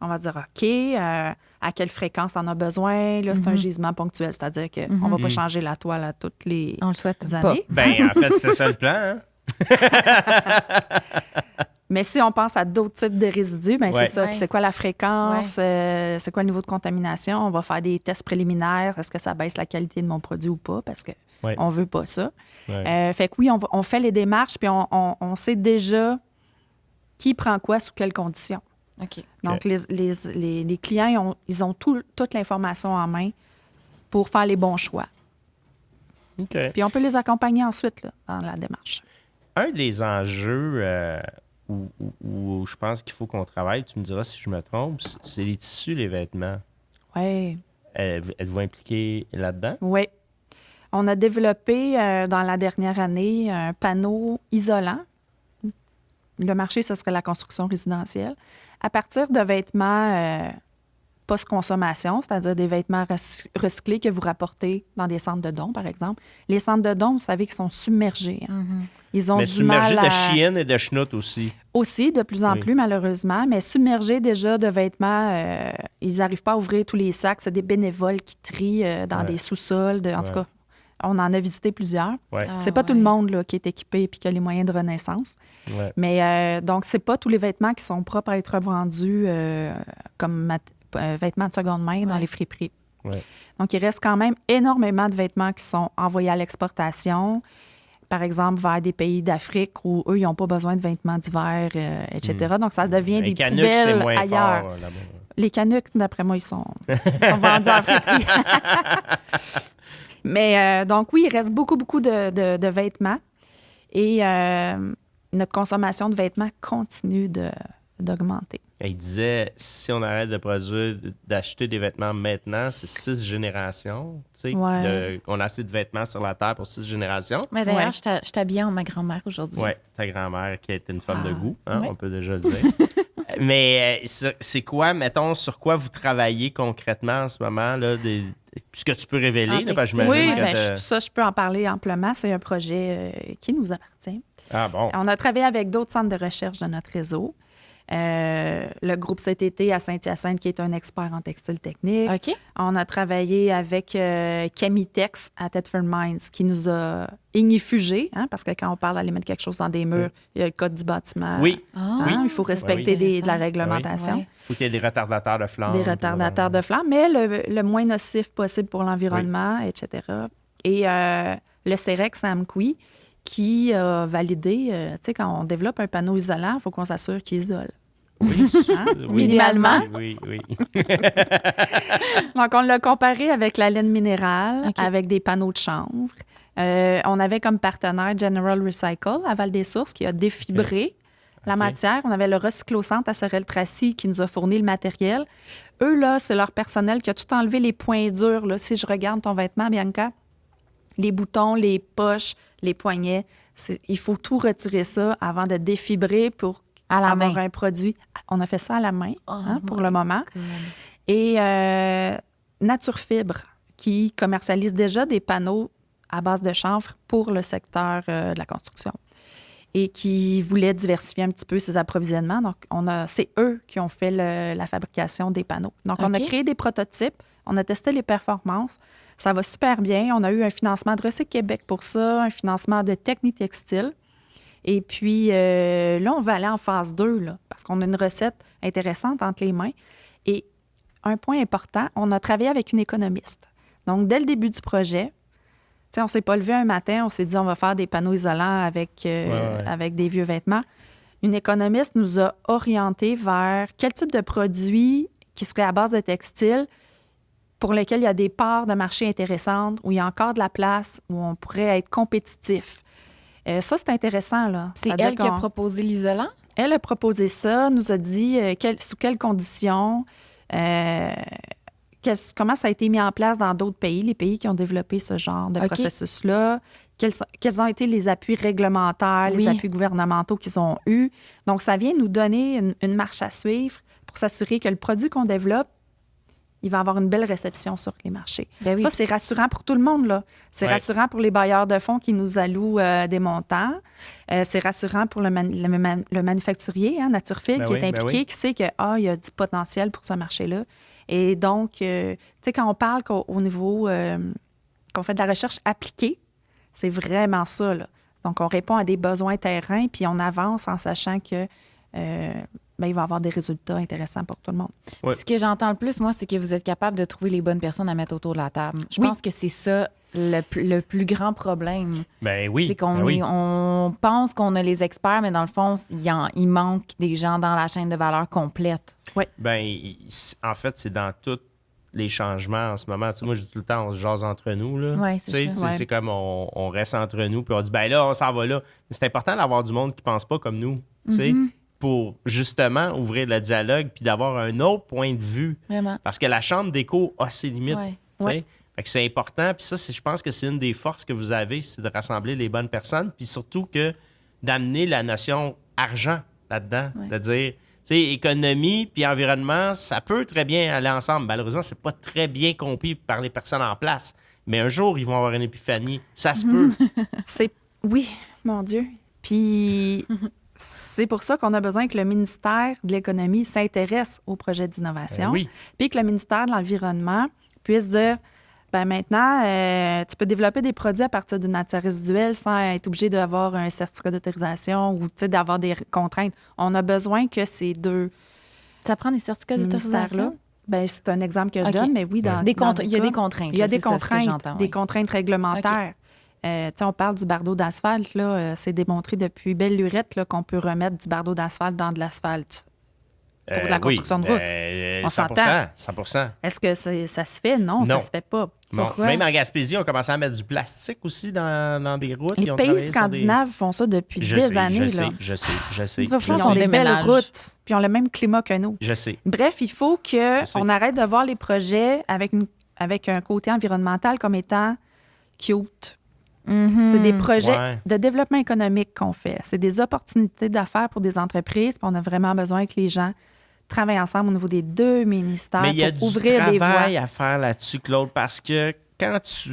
on va dire, OK, à quelle fréquence on a besoin? Là, c'est un gisement ponctuel, c'est-à-dire qu'on ne va pas changer la toile à toutes les On le souhaite années. Ben, en fait, c'est ça le plan. Hein? Mais si on pense à d'autres types de résidus, ben Ouais. c'est ça. Ouais. C'est quoi la fréquence? C'est quoi le niveau de contamination? On va faire des tests préliminaires. Est-ce que ça baisse la qualité de mon produit ou pas? Parce qu'on Ouais. ne veut pas ça. Ouais. Fait que oui, on fait les démarches, puis on sait déjà qui prend quoi, sous quelles conditions. OK. Donc, les clients, ils ont toute l'information en main pour faire les bons choix. OK. Puis on peut les accompagner ensuite là, dans la démarche. Un des enjeux où je pense qu'il faut qu'on travaille, tu me diras si je me trompe, c'est les tissus, les vêtements. Oui. Êtes-vous impliqué là-dedans? Oui. On a développé dans la dernière année un panneau isolant. Le marché, ce serait la construction résidentielle. À partir de vêtements post-consommation, c'est-à-dire des vêtements recyclés que vous rapportez dans des centres de dons, par exemple. Les centres de dons, vous savez qu'ils sont submergés. Hein. Ils ont Mais du submergé mal de chiennes et de chenoutes aussi. Aussi, de plus en Oui. plus, malheureusement, mais submergés déjà de vêtements, ils n'arrivent pas à ouvrir tous les sacs. C'est des bénévoles qui trient dans des sous-sols. En tout cas, on en a visité plusieurs. Ouais. C'est pas tout le monde là, qui est équipé et qui a les moyens de renaissance. Ouais. Mais donc, c'est pas tous les vêtements qui sont propres à être revendus comme vêtements de seconde main dans les friperies. Ouais. Donc, il reste quand même énormément de vêtements qui sont envoyés à l'exportation, par exemple, vers des pays d'Afrique où eux, ils n'ont pas besoin de vêtements d'hiver, etc. Donc, ça devient Les des Canucks, c'est poubelles moins ailleurs. fort là-bas. Les Canucks, d'après moi, ils sont vendus en friperie. Mais donc, oui, il reste beaucoup de vêtements. Et notre consommation de vêtements continue d'augmenter. Il disait, si on arrête de produire, d'acheter des vêtements maintenant, c'est 6 générations. Tu sais, Ouais. on a assez de vêtements sur la Terre pour 6 générations. Mais d'ailleurs, Ouais. je t'habillais en ma grand-mère aujourd'hui. Oui, ta grand-mère qui a été une femme de goût, hein, ouais. on peut déjà le dire. Mais c'est quoi, mettons, sur quoi vous travaillez concrètement en ce moment? Là, ce que tu peux révéler, là, parce que j'imagine Oui, que ben, ça, je peux en parler amplement. C'est un projet qui nous appartient. Ah bon? On a travaillé avec d'autres centres de recherche de notre réseau. Le groupe CTT à Saint-Hyacinthe, qui est un expert en textile technique. OK. On a travaillé avec Chemitex à Thetford Mines, qui nous a ignifugés, hein, parce que quand on parle d'aller mettre quelque chose dans des murs, il y a le code du bâtiment. Oui. Ah, Hein, il faut respecter oui. de la réglementation. Ouais. Il faut qu'il y ait des retardateurs de flamme. Des retardateurs de flamme, mais le moins nocif possible pour l'environnement, etc. Et le CEREC Samqui, qui a validé, tu sais, quand on développe un panneau isolant, il faut qu'on s'assure qu'il isole. Oui. Hein? Oui. Minimalement. Oui. Donc, on l'a comparé avec la laine minérale, OK. avec des panneaux de chanvre. On avait comme partenaire General Recycle à Val-des-Sources qui a défibré la OK. matière. On avait le Recyclocentre à Sorel-Tracy qui nous a fourni le matériel. Eux, là, c'est leur personnel qui a tout enlevé les points durs. Là. Si je regarde ton vêtement, Bianca, les boutons, les poches, les poignets, il faut tout retirer ça avant de défibrer pour À la avoir main. un produit. On a fait ça à la main hein, pour my le moment. God. Et Nature Fibre, qui commercialise déjà des panneaux à base de chanvre pour le secteur de la construction et qui voulait diversifier un petit peu ses approvisionnements. Donc, c'est eux qui ont fait la fabrication des panneaux. Donc, on a OK. créé des prototypes, on a testé les performances. Ça va super bien. On a eu un financement de Recyc Québec pour ça, un financement de Techni Textile. Et puis, là, on va aller en phase 2, là, parce qu'on a une recette intéressante entre les mains. Et un point important, on a travaillé avec une économiste. Donc, dès le début du projet, tu sais, on ne s'est pas levé un matin, on s'est dit on va faire des panneaux isolants avec, avec des vieux vêtements. Une économiste nous a orientés vers quel type de produit qui serait à base de textile pour lesquels il y a des parts de marché intéressantes, où il y a encore de la place, où on pourrait être compétitif. Ça, c'est intéressant, là. C'est C'est-à-dire elle qui a qu'on- proposé l'isolant? Elle a proposé ça, nous a dit sous quelles conditions, comment ça a été mis en place dans d'autres pays, les pays qui ont développé ce genre de OK. processus-là, quels ont été les appuis réglementaires, Oui. les appuis gouvernementaux qu'ils ont eus. Donc, ça vient nous donner une marche à suivre pour s'assurer que le produit qu'on développe, il va avoir une belle réception sur les marchés. Ben oui, Ça, c'est rassurant pour tout le monde, là. C'est Ouais. rassurant pour les bailleurs de fonds qui nous allouent des montants. C'est rassurant pour le manufacturier, hein, Naturefib, Ben qui oui, est ben impliqué, oui. qui sait qu'il y a du potentiel pour ce marché-là. Et donc, tu sais, quand on parle qu'au niveau, qu'on fait de la recherche appliquée, c'est vraiment ça, là. Donc, on répond à des besoins terrain, puis on avance en sachant que il va y avoir des résultats intéressants pour tout le monde. Ouais. Ce que j'entends le plus, moi, c'est que vous êtes capable de trouver les bonnes personnes à mettre autour de la table. Je Oui. pense que c'est ça le plus grand problème. Ben oui. C'est qu'on ben oui. on pense qu'on a les experts, mais dans le fond, il manque des gens dans la chaîne de valeur complète. En fait, c'est dans tous les changements en ce moment. Tu sais, moi, je dis tout le temps, on se jase entre nous. Là. Ouais, Tu c'est sais, ça. Ouais. c'est comme on reste entre nous, puis on dit, ben là, on s'en va là. Mais c'est important d'avoir du monde qui pense pas comme nous, tu sais, pour justement ouvrir le dialogue, puis d'avoir un autre point de vue. Vraiment. Parce que la chambre d'écho a ses limites. Ouais. tu sais. Ouais. Fait que c'est important. Puis ça, je pense que c'est une des forces que vous avez, c'est de rassembler les bonnes personnes. Puis surtout que d'amener la notion argent là-dedans. Ouais. De dire, tu sais, économie puis environnement, ça peut très bien aller ensemble. Malheureusement, c'est pas très bien compris par les personnes en place. Mais un jour, ils vont avoir une épiphanie. Ça se peut. Oui, mon Dieu. Puis c'est pour ça qu'on a besoin que le ministère de l'Économie s'intéresse aux projets d'innovation. Oui. Puis que le ministère de l'Environnement puisse dire, ben maintenant, tu peux développer des produits à partir d'une matière résiduelle sans être obligé d'avoir un certificat d'autorisation ou d'avoir des contraintes. On a besoin que ces deux Ça prend des certificats d'autorisation? ministères-là, ben, c'est un exemple que je OK. donne, mais oui, dans, Il y a dans des le cas, contraintes. il y a là, des c'est ça, ce que contraintes, j'entends, des oui. contraintes réglementaires. Tu sais, on parle du bardeau d'asphalte, là, c'est démontré depuis belle lurette là, qu'on peut remettre du bardeau d'asphalte dans de l'asphalte pour la construction de route. On 100%. s'entend. 100%. Est-ce que ça se fait? Non, ça Non. se fait pas. Bon, Pourquoi? même en Gaspésie, on commençait à mettre du plastique aussi dans des routes. Les Ils ont pays travaillé sur des- scandinaves font ça depuis Je des sais, années. je là. sais. Il va Puis falloir ils qu'on ont des belles déménage. routes, puis ils ont le même climat que nous. Je sais. Bref, il faut Je sais. qu'on arrête de voir les projets avec un côté environnemental comme étant cute. C'est des projets Ouais. de développement économique qu'on fait. C'est des opportunités d'affaires pour des entreprises. Puis on a vraiment besoin que les gens travaillent ensemble au niveau des deux ministères Mais il y a pour du ouvrir des voies. travail à faire là-dessus, Claude, parce que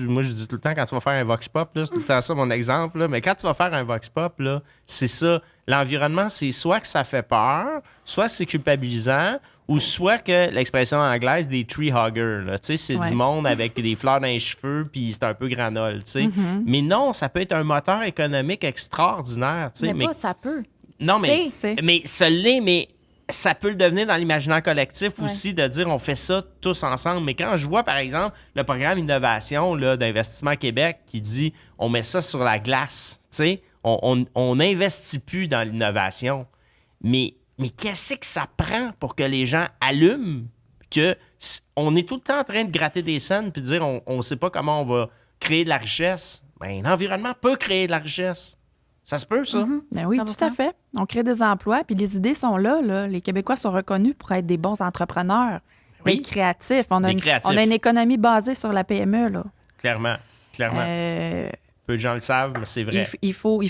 moi je dis tout le temps, quand tu vas faire un Vox Pop, là, c'est tout le temps ça mon exemple, là, mais quand tu vas faire un Vox Pop, là, c'est ça. L'environnement, c'est soit que ça fait peur, soit c'est culpabilisant, ou soit que l'expression anglaise des tree huggers, là, tu sais, c'est Ouais. du monde avec des fleurs dans les cheveux, puis c'est un peu granole, tu sais. Mais non, ça peut être un moteur économique extraordinaire, tu sais. Mais pas, ça peut. Non, mais, C'est- mais ça l'est, mais ça peut le devenir dans l'imaginaire collectif Ouais. aussi, de dire on fait ça tous ensemble. Mais quand je vois, par exemple, le programme Innovation là, d'Investissement Québec qui dit on met ça sur la glace, tu sais, on n'investit plus dans l'innovation. Mais qu'est-ce que ça prend pour que les gens allument que on est tout le temps en train de gratter des scènes puis de dire on ne sait pas comment on va créer de la richesse? Ben, l'environnement peut créer de la richesse. Ça se peut, ça? Ben oui, 100%. tout à fait. On crée des emplois, puis les idées sont là, là. Les Québécois sont reconnus pour être des bons entrepreneurs, Oui. d'être créatifs. On a, Des créatifs. on a une économie basée sur la PME, là. Clairement. Peu de gens le savent, mais c'est vrai. Il faut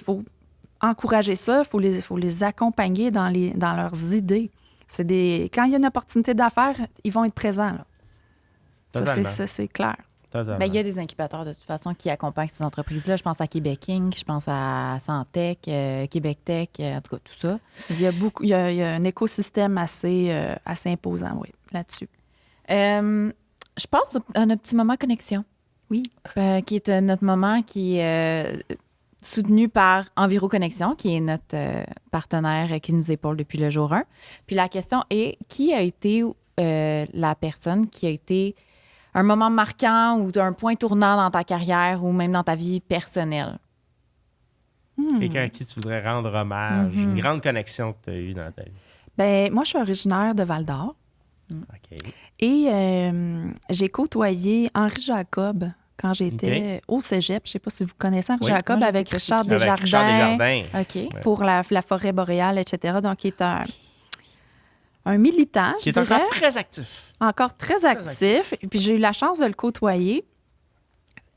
encourager ça, il faut les accompagner dans leurs idées. Quand il y a une opportunité d'affaires, ils vont être présents. Là. Totalement. C'est clair. Totalement. Ben, il y a des incubateurs de toute façon qui accompagnent ces entreprises-là. Je pense à Québec Inc., je pense à Santec, Québec Tech, en tout cas, tout ça. Il y a un écosystème assez imposant, oui, là-dessus. Je passe à notre petit moment connexion. Oui. Qui est notre moment qui est soutenu par Enviro Connexion, qui est notre partenaire qui nous épaule depuis le jour 1. Puis la question est, qui a été la personne qui a été un moment marquant ou un point tournant dans ta carrière ou même dans ta vie personnelle? Quelqu'un à qui tu voudrais rendre hommage, une grande connexion que tu as eue dans ta vie. Ben, moi, je suis originaire de Val-d'Or OK. et j'ai côtoyé Henri Jacob quand j'étais au cégep. Je ne sais pas si vous connaissez Henri Oui. Jacob Moi, je sais avec pas Richard c'est qui. Avec Richard Desjardins. OK. pour la forêt boréale, etc. Donc, il est un militant, Qui je est dirais, encore très actif. encore très actif. Et puis, j'ai eu la chance de le côtoyer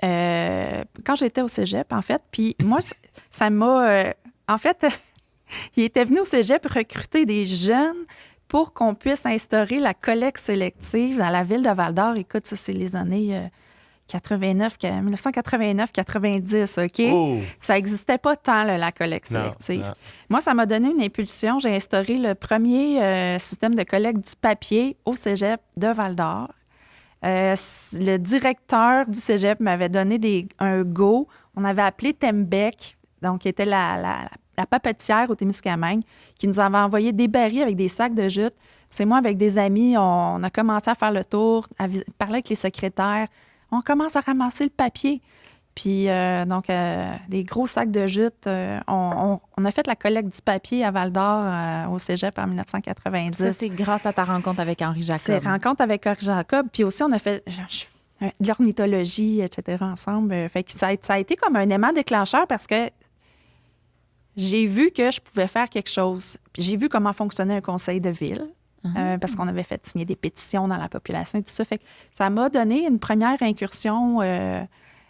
quand j'étais au cégep, en fait. Puis, moi, ça m'a... en fait, il était venu au cégep recruter des jeunes pour qu'on puisse instaurer la collecte sélective dans la ville de Val-d'Or. Écoute, ça, c'est les années 1989-90, OK? Oh! Ça n'existait pas tant, là, la collecte Non, sélective. non. Moi, ça m'a donné une impulsion. J'ai instauré le premier système de collecte du papier au cégep de Val-d'Or. Le directeur du cégep m'avait donné un go. On avait appelé Tembec, donc qui était la papetière au Témiscamingue, qui nous avait envoyé des barils avec des sacs de jute. C'est moi, avec des amis, on a commencé à faire le tour, à parler avec les secrétaires. On commence à ramasser le papier. Puis, des gros sacs de jute. On a fait la collecte du papier à Val-d'Or au cégep en 1990. Ça, c'est grâce à ta rencontre avec Henri Jacob. C'est rencontre avec Henri Jacob. Puis aussi, on a fait de l'ornithologie, etc. ensemble. Fait que ça a été comme un aimant déclencheur parce que j'ai vu que je pouvais faire quelque chose. Puis j'ai vu comment fonctionnait un conseil de ville. parce qu'on avait fait signer des pétitions dans la population et tout ça. Fait que ça m'a donné une première incursion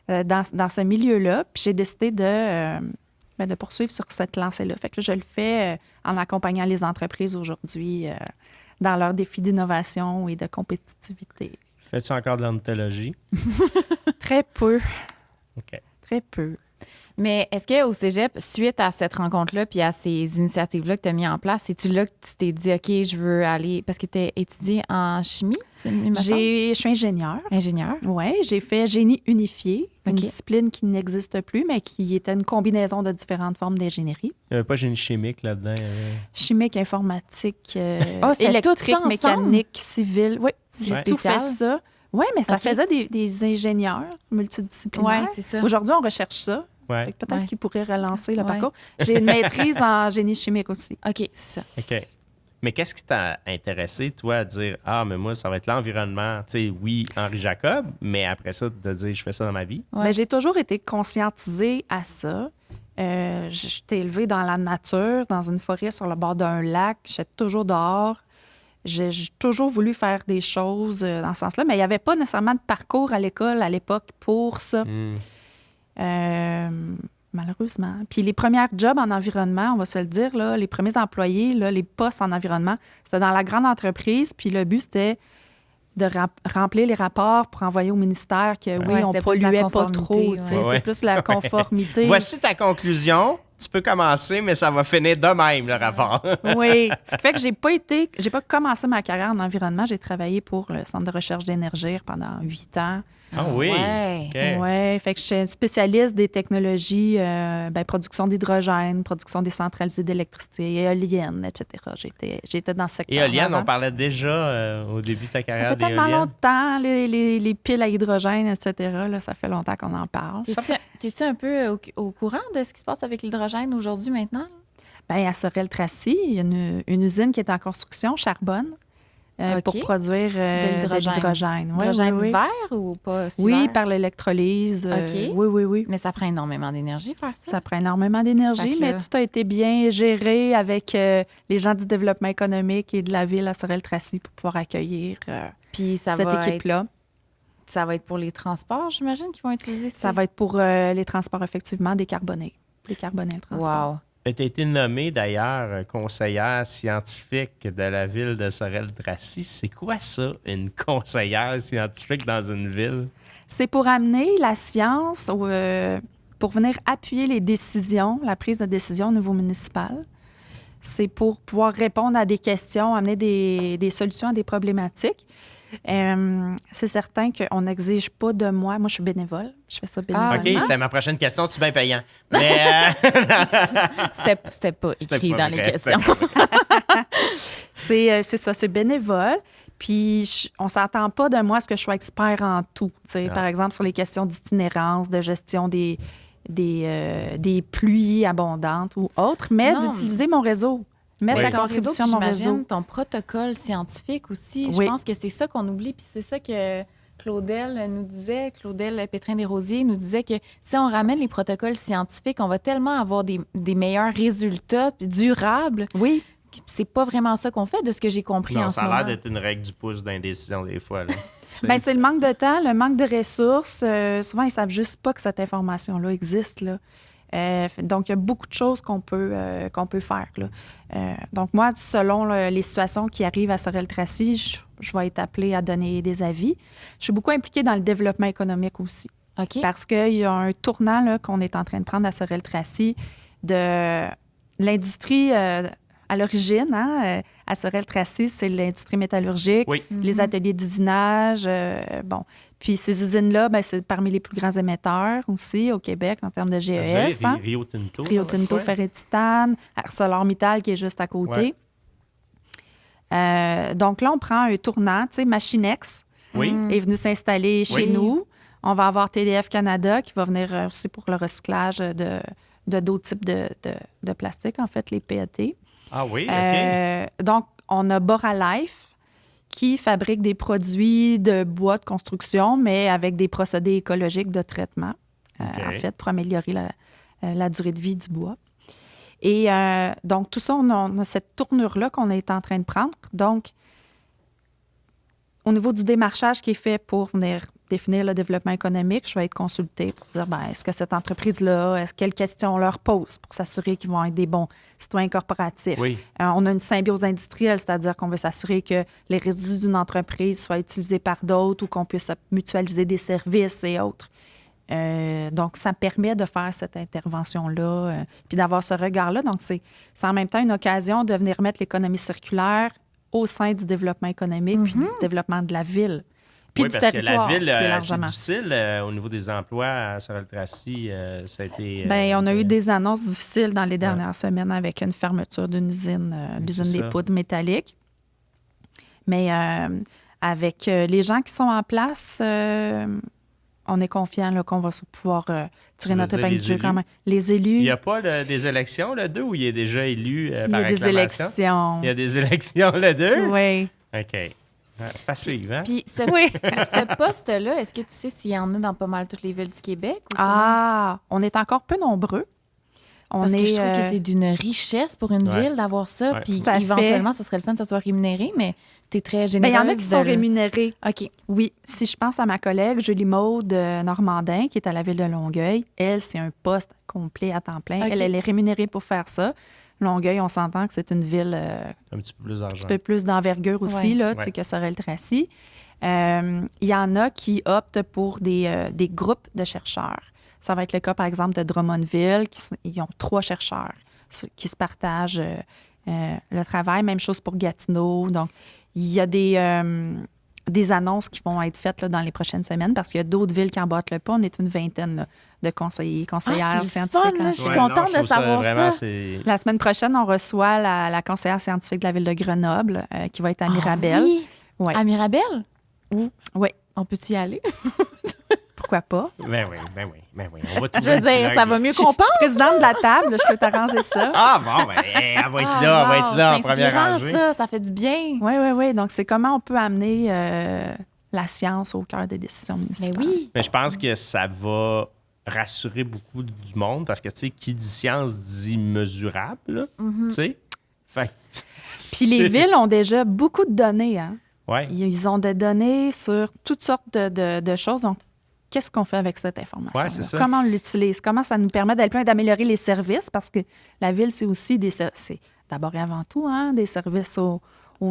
dans ce milieu-là. Puis j'ai décidé de poursuivre sur cette lancée-là. Fait que là, je le fais en accompagnant les entreprises aujourd'hui dans leurs défis d'innovation et de compétitivité. Fais-tu encore de l'ornithologie? Très peu. OK. Très peu. Mais est-ce qu'au cégep, suite à cette rencontre-là puis à ces initiatives-là que tu as mis en place, c'est-tu là que tu t'es dit, OK, je veux aller... Parce que tu as étudié en chimie, il me semble? Je suis ingénieure. Ingénieur? Oui, j'ai fait génie unifié, une OK. discipline qui n'existe plus, mais qui était une combinaison de différentes formes d'ingénierie. Il n'y avait pas génie chimique là-dedans. Chimique, informatique, c'était tout électrique, ça ensemble? mécanique, civile. Oui, C'est j'ai tout spécial. fait ça. Oui, mais ça OK. faisait des ingénieurs multidisciplinaires. Oui, c'est ça. Aujourd'hui, on recherche ça. Ouais. Fait que peut-être Ouais. qu'ils pourraient relancer le Ouais. parcours. J'ai une maîtrise en génie chimique aussi. OK, c'est ça. OK. Mais qu'est-ce qui t'a intéressé, toi, à dire ah, mais moi, ça va être l'environnement? Tu sais, oui, Henri Jacob, mais après ça, de dire je fais ça dans ma vie. Ouais. Ben, j'ai toujours été conscientisée à ça. J'étais élevée dans la nature, dans une forêt sur le bord d'un lac. J'étais toujours dehors. J'ai toujours voulu faire des choses dans ce sens-là, mais il n'y avait pas nécessairement de parcours à l'école à l'époque pour ça. Malheureusement. Puis les premières jobs en environnement, on va se le dire, là, les premiers employés, là, les postes en environnement, c'était dans la grande entreprise. Puis le but, c'était de remplir les rapports pour envoyer au ministère que, oui, Ouais, on c'était plus la polluait pas conformité, trop. ouais. Tu sais, Ouais. C'est plus la conformité. Voici ta conclusion. Tu peux commencer, mais ça va finir de même, le rapport. Oui. Ce qui fait que j'ai pas commencé ma carrière en environnement. J'ai travaillé pour le Centre de recherche d'énergie pendant 8 ans. Ah oui? Ouais. OK. Oui, fait que je suis spécialiste des technologies, production d'hydrogène, production décentralisée d'électricité, éolienne, etc. J'étais dans ce secteur. Éolienne, on parlait déjà au début de ta Ça carrière fait tellement d'éolienne. longtemps, les piles à hydrogène, etc. Là, ça fait longtemps qu'on en parle. T'es-tu un peu au courant de ce qui se passe avec l'hydrogène aujourd'hui, maintenant? Bien, à Sorel-Tracy, il y a une usine qui est en construction, Charbonne, OK. pour produire de l'hydrogène. Oui, Hydrogène oui, oui. vert ou pas si Oui, vert? par l'électrolyse. OK. Oui. Mais ça prend énormément d'énergie faire ça. Ça prend énormément Fait d'énergie, que mais là- tout a été bien géré avec les gens du développement économique et de la ville à Sorel-Tracy pour pouvoir accueillir Puis ça cette va être, équipe-là. ça va être pour les transports, j'imagine, qu'ils vont utiliser Ça va être pour les transports, effectivement, décarbonés. Décarboner le transport. Wow. Tu as été nommée d'ailleurs conseillère scientifique de la ville de Sorel-Tracy. C'est quoi ça, une conseillère scientifique dans une ville? C'est pour amener la science, pour venir appuyer les décisions, la prise de décision au niveau municipal. C'est pour pouvoir répondre à des questions, amener des solutions à des problématiques. C'est certain qu'on n'exige pas de moi. Moi, je suis bénévole. Je fais ça bénévolement. OK, c'était ma prochaine question. C'est bien payant. Mais C'était pas C'était écrit pas dans les vrai, questions. C'est ça, c'est bénévole. Puis, on ne s'attend pas de moi à ce que je sois expert en tout. Tu sais, Ah. par exemple, sur les questions d'itinérance, de gestion des pluies abondantes ou autres, mais Non. d'utiliser mon réseau. Mettre Oui. la Ton réseau, contribution puis à mon j'imagine réseau. ton protocole scientifique aussi. Oui. Je pense que c'est ça qu'on oublie, puis c'est ça que Claudel nous disait, Claudel Pétrin-Desrosiers nous disait que si on ramène les protocoles scientifiques, on va tellement avoir des meilleurs résultats puis durables. Oui, Puis c'est pas vraiment ça qu'on fait, de ce que j'ai compris non, en ce ça a moment. l'air d'être une règle du pouce d'indécision des fois. Là. ben, c'est le manque de temps, le manque de ressources. Souvent, ils ne savent juste pas que cette information-là existe. Là. Donc, il y a beaucoup de choses qu'on peut faire. Là. Donc, moi, selon les situations qui arrivent à Sorel-Tracy, je vais être appelée à donner des avis. Je suis beaucoup impliquée dans le développement économique aussi. OK. Parce qu'il y a un tournant là, qu'on est en train de prendre à Sorel-Tracy de l'industrie à l'origine. Hein, à Sorel-Tracy, c'est l'industrie métallurgique, Oui. les ateliers d'usinage. Bon. Puis ces usines-là, ben, c'est parmi les plus grands émetteurs aussi au Québec en termes de GES. Hein. Rio Tinto. Rio Tinto, ouais. Fer et Titane, ArcelorMittal qui est juste à côté. Donc là, on prend un tournant. Tu sais, Machinex Oui. est venu s'installer chez Oui. nous. On va avoir TDF Canada qui va venir aussi pour le recyclage de d'autres types de plastique, en fait, les PET. Ah oui, OK. Donc, on a Boralife qui fabrique des produits de bois de construction, mais avec des procédés écologiques de traitement, OK. en fait, pour améliorer la durée de vie du bois. Et donc, tout ça, on a cette tournure-là qu'on est en train de prendre. Donc, au niveau du démarchage qui est fait pour venir définir le développement économique, je vais être consultée pour dire, est-ce que cette entreprise-là, quelles questions on leur pose pour s'assurer qu'ils vont être des bons citoyens corporatifs. Oui. On a une symbiose industrielle, c'est-à-dire qu'on veut s'assurer que les résidus d'une entreprise soient utilisés par d'autres ou qu'on puisse mutualiser des services et autres. Donc, ça permet de faire cette intervention-là, puis d'avoir ce regard-là. Donc, c'est en même temps une occasion de venir mettre l'économie circulaire au sein du développement économique puis du développement de la ville. Puis oui, du parce que la territoire, ville, plus c'est largement. difficile au niveau des emplois à Sorel-Tracy. Ça a été... On a eu des annonces difficiles dans les dernières semaines avec une fermeture d'une usine, l'usine des poudres métalliques. Mais avec les gens qui sont en place, on est confiant là, qu'on va pouvoir tirer notre épingle du jeu quand même. Les élus... Il n'y a pas des élections, le 2, ou il est déjà élu par acclamation? Il y a des élections. Il y a des élections, le 2? Oui. OK. C'est à suivre, hein? Puis ce poste-là, est-ce que tu sais s'il y en a dans pas mal toutes les villes du Québec? Ou On est encore peu nombreux. Parce que je trouve que c'est d'une richesse pour une ville d'avoir ça. Ouais. Puis Tout à fait. éventuellement, ça serait le fun que ça soit rémunéré, mais tu es très généreuse. Il y en a qui sont rémunérés. OK. Oui. Si je pense à ma collègue Julie Maude Normandin, qui est à la ville de Longueuil, elle, c'est un poste complet à temps plein. OK. Elle est rémunérée pour faire ça. Longueuil, on s'entend que c'est une ville Un petit peu plus d'argent. un petit peu plus d'envergure aussi, là, tu sais, que Sorel-Tracy. Il y en a qui optent pour des groupes de chercheurs. Ça va être le cas, par exemple, de Drummondville. Ils ont 3 chercheurs qui se partagent le travail. Même chose pour Gatineau. Donc, il y a des annonces qui vont être faites là, dans les prochaines semaines parce qu'il y a d'autres villes qui emboîtent le pas. On est une vingtaine là, de conseillers, conseillères c'est scientifiques. fun, là. Je suis contente de savoir ça. La semaine prochaine, on reçoit la conseillère scientifique de la ville de Grenoble qui va être à Mirabel. Oui. Ouais. À Mirabel? Oui. On peut-y aller? Pourquoi pas? Ben oui. On va Je veux dire, ça va mieux qu'on pense. Je suis présidente de la table, je peux t'arranger ça. Ah bon, elle va être là, elle va être là en première rangée. Ça fait du bien. Oui. Donc, c'est comment on peut amener la science au cœur des décisions municipales. Mais oui. Mais je pense que ça va rassurer beaucoup du monde parce que, tu sais, qui dit science dit mesurable, là, tu sais. Fait Puis les villes ont déjà beaucoup de données, hein? Ouais. Ils ont des données sur toutes sortes de choses. Donc, qu'est-ce qu'on fait avec cette information? Ouais, c'est ça. Comment on l'utilise? Comment ça nous permet d'améliorer les services? Parce que la ville, c'est aussi c'est d'abord et avant tout des services aux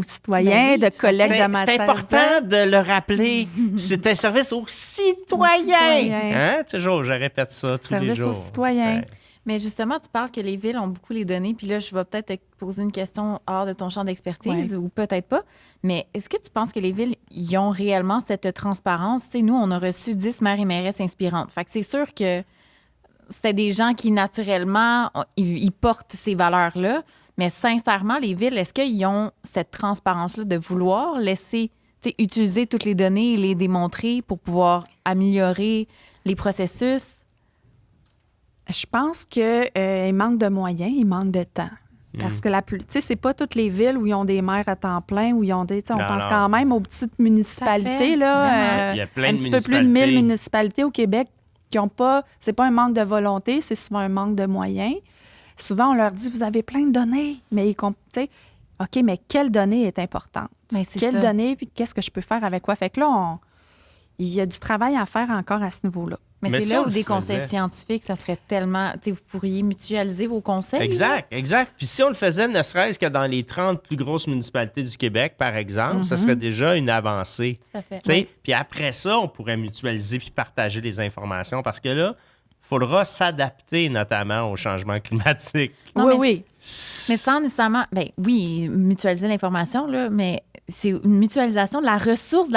citoyens, de collecte de matières. C'est important de le rappeler. C'est un service aux citoyens. Hein? Toujours, je répète ça tous les jours. Service aux citoyens. Ouais. Mais justement, tu parles que les villes ont beaucoup les données. Puis là, je vais peut-être te poser une question hors de ton champ d'expertise ou peut-être pas. Mais est-ce que tu penses que les villes y ont réellement cette transparence? Tu sais, nous, on a reçu 10 maires et mairesses inspirantes. Fait que c'est sûr que c'était des gens qui, naturellement, ils portent ces valeurs-là. Mais sincèrement, les villes, est-ce qu'ils ont cette transparence-là de vouloir laisser, utiliser toutes les données et les démontrer pour pouvoir améliorer les processus? Je pense qu'il manque de moyens, il manque de temps. Parce que c'est pas toutes les villes où ils ont des maires à temps plein, où ils ont des. On pense quand même aux petites municipalités. Là, il y a plein un de petit peu plus de 1000 municipalités au Québec qui n'ont pas. C'est pas un manque de volonté, c'est souvent un manque de moyens. Souvent, on leur dit vous avez plein de données, mais OK, mais quelle donnée est importante? Quelle donnée, puis qu'est-ce que je peux faire avec quoi? Fait que là, il y a du travail à faire encore à ce niveau-là. Mais c'est là où des conseils scientifiques, ça serait tellement... Vous pourriez mutualiser vos conseils. Exact. Puis si on le faisait, ne serait-ce que dans les 30 plus grosses municipalités du Québec, par exemple, ça serait déjà une avancée. Tout à fait. Puis après ça, on pourrait mutualiser puis partager les informations parce que là, il faudra s'adapter notamment au changement climatique. Oui. Mais sans nécessairement... oui, mutualiser l'information, là, mais c'est une mutualisation de la ressource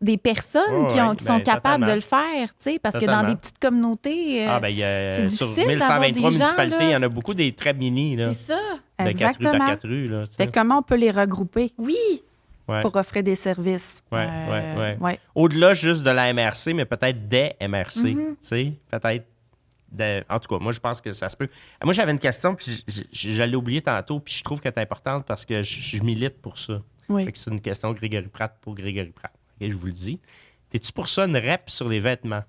des personnes qui sont capables de le faire, parce que dans des petites communautés, c'est difficile sur 1123 municipalités, là, il y en a beaucoup des très mini. Là, c'est ça. de 4 rues par 4 rues. Là, fait comment on peut les regrouper pour offrir des services? Ouais. Au-delà juste de la MRC, mais peut-être des MRC. Peut-être. En tout cas, moi, je pense que ça se peut. Moi, j'avais une question, puis je l'ai oubliée tantôt, puis je trouve qu'elle est importante parce que je milite pour ça. Fait que c'est une question de Grégory Pratt pour Grégory Pratt. Okay, je vous le dis. Es-tu pour ça une REP sur les vêtements?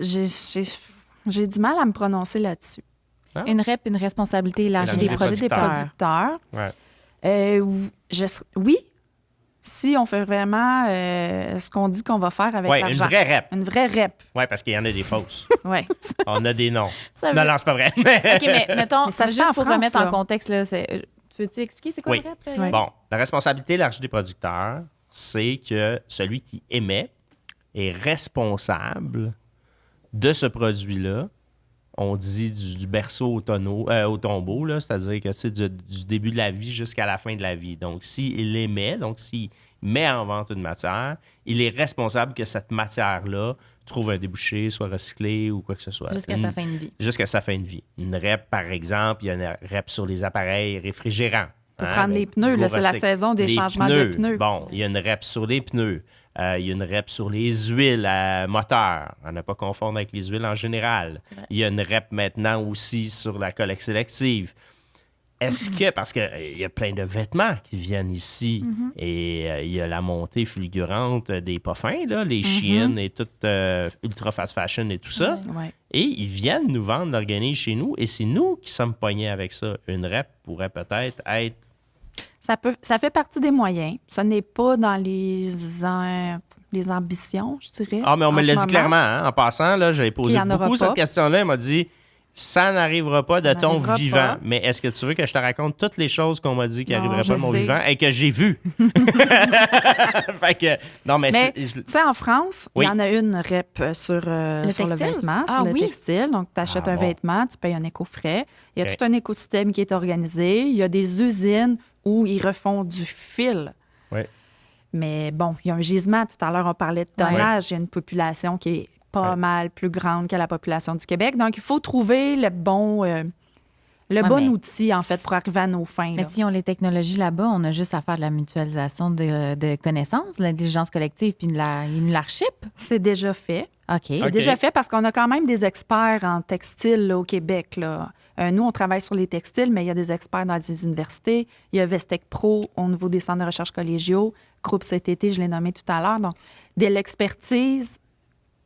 J'ai du mal à me prononcer là-dessus. Ah. Une REP, une responsabilité élargie Élargie des des Des producteurs. producteurs. Ouais. Oui, si on fait vraiment ce qu'on dit qu'on va faire avec Oui, une l'argent. vraie rep. Une vraie rep. Oui, parce qu'il y en a des fausses. Ouais. On a des noms. Ça Non, veut- non, c'est pas vrai. OK, mais mettons, Mais ça se fait juste en pour France, remettre ça. en contexte, là, veux-tu expliquer c'est quoi Oui. le REP? Ouais. Bon, la responsabilité élargie des producteurs, c'est que celui qui émet est responsable de ce produit-là. On dit du berceau au tombeau, là, c'est-à-dire que c'est du début de la vie jusqu'à la fin de la vie. Donc, s'il émet, donc s'il met en vente une matière, il est responsable que cette matière-là trouve un débouché, soit recyclée ou quoi que ce soit. Jusqu'à sa fin de vie. Jusqu'à sa fin de vie. Une REP, par exemple, il y a une REP sur les appareils réfrigérants. Pour prendre les pneus, là, c'est la saison des Les changements de pneus. Bon, il y a une REP sur les pneus. Il y a une REP sur les huiles à moteur. À ne pas confondre avec les huiles en général. Il y a une REP maintenant aussi sur la collecte sélective. Est-ce que, parce qu'il y a plein de vêtements qui viennent ici et il y a la montée fulgurante des parfums, là, les Shein et tout ultra fast fashion et tout ça. Ouais. Et ils viennent nous vendre l'organisme chez nous et c'est nous qui sommes pognés avec ça. Une REP pourrait peut-être être... Ça fait partie des moyens. Ce n'est pas dans les ambitions, je dirais. Ah, mais on me en ce l'a dit moment. clairement, hein. En passant, là, j'avais Qu'il posé y en aura beaucoup cette pas. question-là. Il m'a dit, ça n'arrivera pas Ça de ton n'arrivera vivant. pas. Mais est-ce que tu veux que je te raconte toutes les choses qu'on m'a dit qui Non, n'arriveraient je pas de mon sais. vivant et que j'ai vues? Fait que, non, mais, Mais c'est- tu sais, en France, Oui. il y en a une REP sur le textile? vêtement, Ah sur le oui? textile. Donc, tu achètes Ah un bon. vêtement, tu payes un éco-frais. Il y a OK. tout un écosystème qui est organisé. Il y a des usines où ils refont du fil. Oui. Mais bon, il y a un gisement. Tout à l'heure, on parlait de tonnage. Il y a une population qui est pas Ouais. mal plus grande que la population du Québec. Donc, il faut trouver le bon mais- outil, en fait, pour arriver à nos fins. Mais là. si on les technologies là-bas, on a juste à faire de la mutualisation de connaissances, de l'intelligence collective, puis une leadership. C'est déjà fait. OK. C'est OK. déjà fait parce qu'on a quand même des experts en textile là, au Québec. Là. Nous, on travaille sur les textiles, mais il y a des experts dans les universités. Il y a Vestec Pro au niveau des centres de recherche collégiaux. Groupe CTT, je l'ai nommé tout à l'heure. Donc, de l'expertise,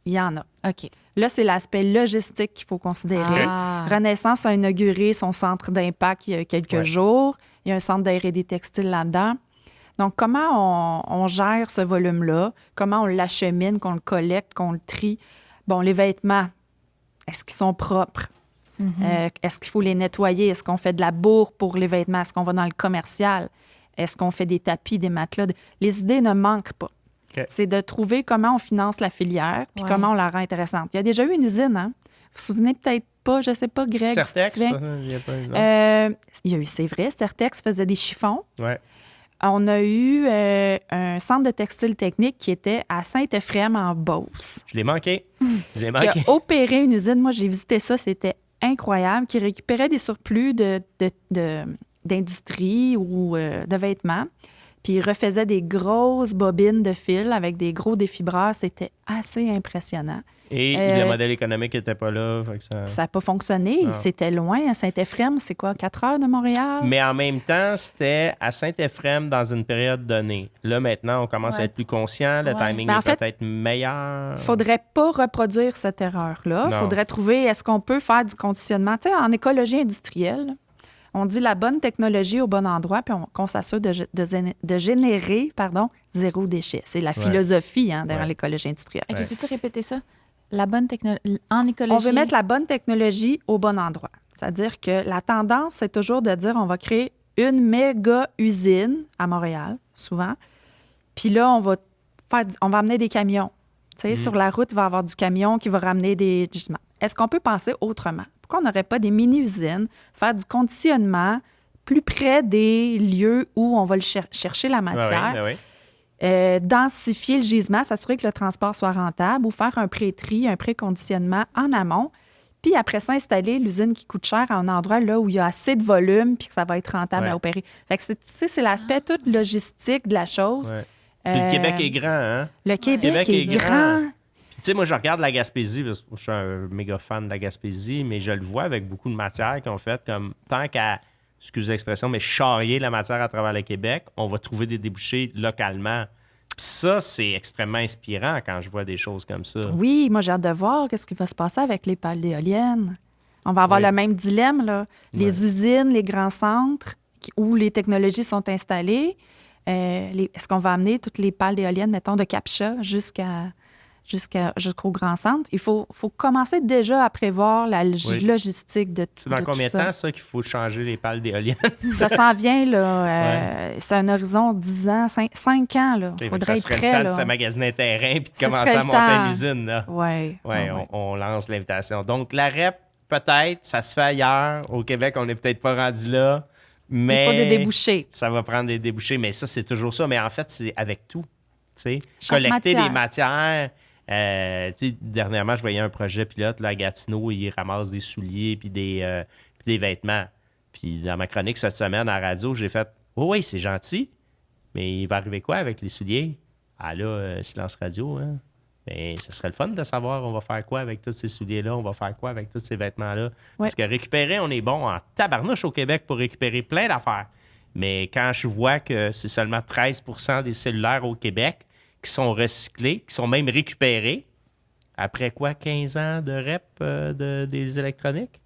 il y en a. OK. Là, c'est l'aspect logistique qu'il faut considérer. Ah. Renaissance a inauguré son centre d'impact il y a quelques Ouais. jours. Il y a un centre d'R&D textile là-dedans. Donc, comment on gère ce volume-là? Comment on l'achemine, qu'on le collecte, qu'on le trie? Bon, les vêtements, est-ce qu'ils sont propres? Est-ce qu'il faut les nettoyer? Est-ce qu'on fait de la bourre pour les vêtements? Est-ce qu'on va dans le commercial? Est-ce qu'on fait des tapis, des matelas? Les idées ne manquent pas. OK. C'est de trouver comment on finance la filière puis Ouais. comment on la rend intéressante. Il y a déjà eu une usine, hein? Vous vous souvenez peut-être pas, je sais pas, Greg, si tu te Certex, souviens. il y a pas... non? Il y a eu, c'est vrai, Certex faisait des chiffons. Ouais. On a eu un centre de textile technique qui était à Saint-Éphrem, en Beauce, Je l'ai manqué. Je l'ai qui manqué. a opéré une usine. Moi, j'ai visité ça, c'était incroyable, qui récupérait des surplus d'industrie ou de vêtements, puis il refaisait des grosses bobines de fil avec des gros défibreurs. C'était assez impressionnant. Et le modèle économique n'était pas là. Fait que ça... Ça n'a pas fonctionné. Ah. C'était loin, à Saint-Éphrem. C'est quoi, 4 heures de Montréal? Mais en même temps, c'était à Saint-Éphrem dans une période donnée. Là, maintenant, on commence à être plus conscient. Le Ouais. timing Ben, en est fait, peut-être meilleur. Faudrait pas reproduire cette erreur-là. Non. Faudrait trouver, est-ce qu'on peut faire du conditionnement? Tu sais, en écologie industrielle, on dit la bonne technologie au bon endroit, puis qu'on s'assure de générer zéro déchet. C'est la philosophie derrière Ouais. l'écologie industrielle. OK, Ouais. peux-tu répéter ça? La bonne technologie en écologie. On veut mettre la bonne technologie au bon endroit. C'est-à-dire que la tendance, c'est toujours de dire on va créer une méga usine à Montréal, souvent. Puis là, on va amener des camions. Tu sais, sur la route, il va y avoir du camion qui va ramener des gisements. Est-ce qu'on peut penser autrement? Pourquoi on n'aurait pas des mini-usines, faire du conditionnement plus près des lieux où on va chercher la matière? Ouais. Densifier le gisement, s'assurer que le transport soit rentable ou faire un pré-tri, un pré-conditionnement en amont. Puis après ça, installer l'usine qui coûte cher à un endroit là où il y a assez de volume puis que ça va être rentable Ouais. à opérer. Fait que c'est l'aspect tout logistique de la chose. Ouais. Puis le Québec est grand, hein? Le Québec est grand. Puis, tu sais, moi, je regarde la Gaspésie, parce que je suis un méga fan de la Gaspésie, mais je le vois avec beaucoup de matières qu'on fait comme tant qu'à, excusez l'expression, mais charrier la matière à travers le Québec, on va trouver des débouchés localement. Puis ça, c'est extrêmement inspirant quand je vois des choses comme ça. Oui, moi, j'ai hâte de voir qu'est-ce qui va se passer avec les pales d'éoliennes. On va avoir Oui. le même dilemme, là. Les usines, les grands centres où les technologies sont installées, est-ce qu'on va amener toutes les pales d'éoliennes, mettons, de Captcha jusqu'au grand centre? Il faut commencer déjà à prévoir la logistique de C'est dans de combien de tout ça. temps, ça, qu'il faut changer les pales d'éoliennes? Ça s'en vient, là. C'est un horizon 10 ans, 5 ans, là. Il Ça faudrait être serait prêt, le temps là. de se magasiner un terrain puis de Ça commencer serait à le monter temps. une usine, là. Oui. Oui, on lance l'invitation. Donc, la REP, peut-être, ça se fait ailleurs. Au Québec, on n'est peut-être pas rendu là, mais Il faut des débouchés. ça va prendre des débouchés. Mais ça, c'est toujours ça. Mais en fait, c'est avec tout. Tu sais, Chaque collecter matière. des matières. Tu sais, dernièrement, je voyais un projet pilote là, à Gatineau. Il ramasse des souliers puis des vêtements. Puis dans ma chronique cette semaine à la radio, j'ai fait « Oh oui, c'est gentil, mais il va arriver quoi avec les souliers? » Ah là, silence radio, hein? Mais ce serait le fun de savoir on va faire quoi avec tous ces souliers-là, on va faire quoi avec tous ces vêtements-là. Parce que récupérer, on est bon en tabarnouche au Québec pour récupérer plein d'affaires. Mais quand je vois que c'est seulement 13% des cellulaires au Québec qui sont recyclés, qui sont même récupérés, après quoi, 15 ans de REP des électroniques?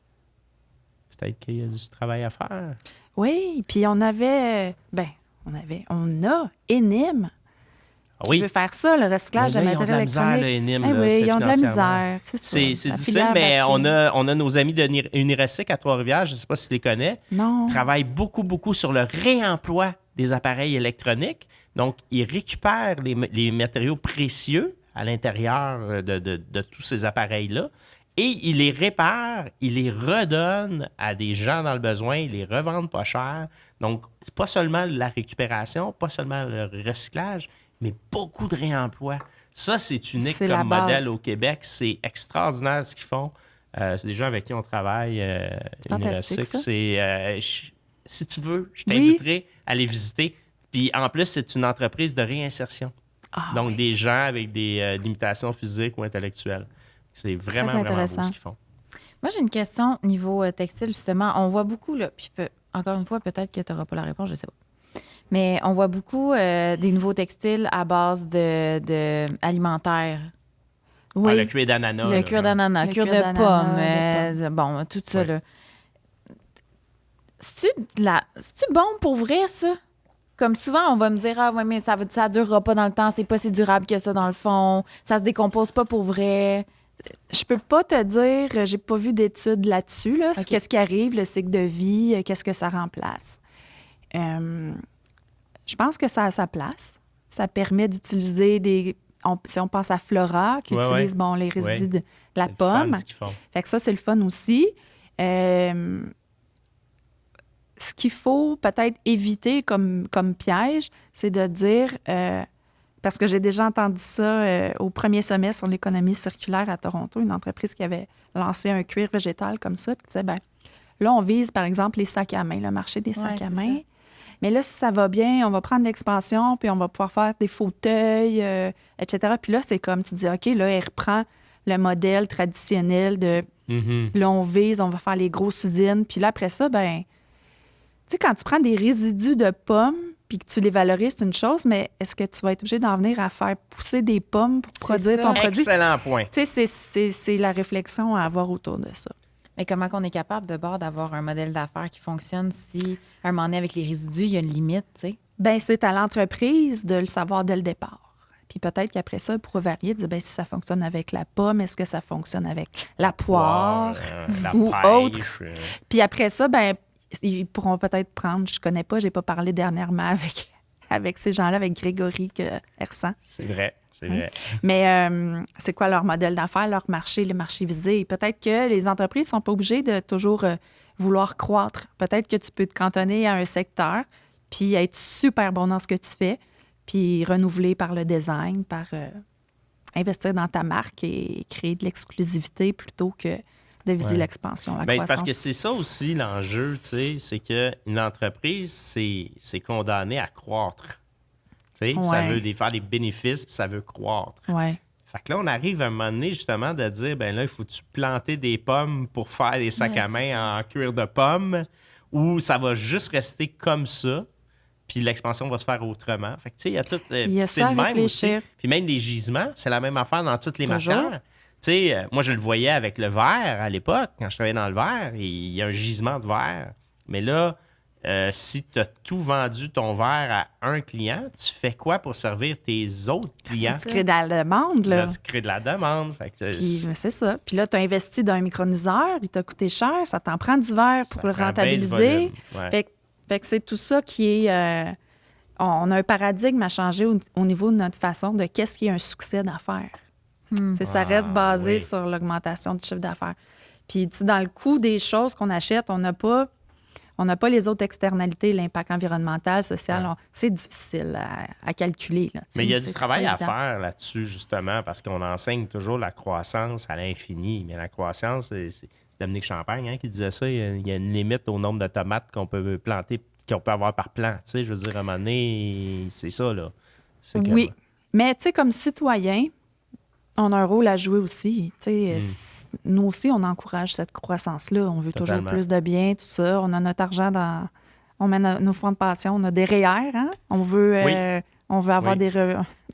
Peut-être qu'il y a du travail à faire. Oui, puis on a Enim qui veut faire ça, le recyclage de Mais là, ils ont matériel de la misère, électronique. là, Enim, Eh là, oui, c'est ils ont de la financièrement. misère, c'est ça. C'est La difficile, filière mais batterie. on a nos amis de Uniresic à Trois-Rivières, je ne sais pas si tu les connais, Non. travaillent beaucoup sur le réemploi des appareils électroniques. Donc, ils récupèrent les matériaux précieux à l'intérieur de tous ces appareils-là et ils les réparent, ils les redonnent à des gens dans le besoin, ils les revendent pas cher. Donc, c'est pas seulement la récupération, pas seulement le recyclage, mais beaucoup de réemploi. Ça, c'est unique C'est la comme base. modèle au Québec. C'est extraordinaire ce qu'ils font. C'est des gens avec qui on travaille. Fantastique, Uniresic. ça. Si tu veux, je t'inviterai à les visiter. Puis en plus, c'est une entreprise de réinsertion. Ah, Donc, oui. des gens avec des limitations physiques ou intellectuelles. C'est vraiment, Très vraiment beau intéressant. ce qu'ils font. Moi, j'ai une question niveau textile, justement. On voit beaucoup, là, puis encore une fois, peut-être que tu n'auras pas la réponse, je ne sais pas. Mais on voit beaucoup des nouveaux textiles à base de alimentaire. Oui. Le cuir d'ananas. Le là, cuir genre. d'ananas, Le cuir cuir de d'ananas, pomme, bon, tout ça, Ouais. là. C'est-tu bon pour vrai, ça? Comme souvent, on va me dire, ah ouais, mais ça durera pas dans le temps, c'est pas si durable que ça, dans le fond, ça se décompose pas pour vrai. Je peux pas te dire, j'ai pas vu d'études là-dessus, là, OK. qu'est-ce qui arrive, le cycle de vie, qu'est-ce que ça remplace. Je pense que ça a sa place. Ça permet d'utiliser si on pense à Flora, qui Ouais, utilise ouais. bon, les résidus Ouais. de la C'est le fun, pomme. ce qu'ils font. Fait que ça, c'est le fun aussi. Ce qu'il faut peut-être éviter comme piège, c'est de dire, parce que j'ai déjà entendu ça au premier semestre sur l'économie circulaire à Toronto, une entreprise qui avait lancé un cuir végétal comme ça, puis disait, ben là, on vise, par exemple, les sacs à main, le marché des sacs à c'est main. ça. Mais là, si ça va bien, on va prendre l'expansion, puis on va pouvoir faire des fauteuils, etc. Puis là, c'est comme, tu dis, OK, là, elle reprend le modèle traditionnel de, Mhm. là, on vise, on va faire les grosses usines. Puis là, après ça, ben, tu sais, quand tu prends des résidus de pommes, puis que tu les valorises, c'est une chose, mais est-ce que tu vas être obligé d'en venir à faire pousser des pommes pour produire ça. ton produit? Excellent point. Tu sais, c'est la réflexion à avoir autour de ça. Mais comment qu'on est capable de bord d'avoir un modèle d'affaires qui fonctionne si, à un moment donné, avec les résidus, il y a une limite, tu sais? Ben c'est à l'entreprise de le savoir dès le départ. Puis peut-être qu'après ça, elle pourra varier, dire, ben si ça fonctionne avec la pomme, est-ce que ça fonctionne avec la poire? La ou pêche, autre. Puis après ça, ben ils pourront peut-être prendre, je connais pas, j'ai pas parlé dernièrement avec ces gens-là, avec Grégory Hersan. C'est vrai, c'est vrai. Mais c'est quoi leur modèle d'affaires, leur marché, le marché visé? Peut-être que les entreprises sont pas obligées de toujours vouloir croître. Peut-être que tu peux te cantonner à un secteur, puis être super bon dans ce que tu fais, puis renouveler par le design, par investir dans ta marque et créer de l'exclusivité plutôt que de viser Ouais. l'expansion, la Ben, c'est croissance. parce que c'est ça aussi l'enjeu, tu sais, c'est qu'une entreprise, c'est condamné à croître. Tu sais, ça Ouais. veut faire des bénéfices, puis ça veut croître. Ouais. Fait que là, on arrive à un moment donné, justement, de dire, ben là, il faut-tu planter des pommes pour faire des sacs Ouais, à main en cuir de pomme, ou ça va juste rester comme ça, puis l'expansion va se faire autrement. Fait que, tu sais, il y a tout... Il y a c'est ça à le même aussi. réfléchir. Puis même les gisements, c'est la même affaire dans toutes les Toujours. matières. sais, moi, je le voyais avec le verre à l'époque, quand je travaillais dans le verre, il y a un gisement de verre. Mais là, si tu as tout vendu ton verre à un client, tu fais quoi pour servir tes autres clients? Tu crées de la demande, là. Là, tu crées de la demande. Fait que, Puis c'est ça. Puis là, tu as investi dans un microniseur, il t'a coûté cher, ça t'en prend du verre pour ça le prend bien du rentabiliser. volume. Ouais. Fait que c'est tout ça qui est... on a un paradigme à changer au niveau de notre façon de qu'est-ce qui est un succès d'affaires. Tu sais, ça reste basé oui. sur l'augmentation du chiffre d'affaires. Puis, tu sais, dans le coût des choses qu'on achète, on n'a pas les autres externalités, l'impact environnemental, social. Ouais. C'est difficile à calculer. Là, Mais il y a du c'est travail pas à évident. faire là-dessus, justement, parce qu'on enseigne toujours la croissance à l'infini. Mais la croissance, c'est Dominique Champagne qui disait ça. Il y a une limite au nombre de tomates qu'on peut planter, qu'on peut avoir par plant. Tu sais, je veux dire, à un moment donné, c'est ça, là. C'est que- Oui. Mais, tu sais, comme citoyen, on a un rôle à jouer aussi. Tu sais, nous aussi, on encourage cette croissance-là. On veut toujours Totalement. plus de biens, tout ça. On a notre argent dans... On met nos fonds de pension. On a des REER, hein? On veut avoir Oui.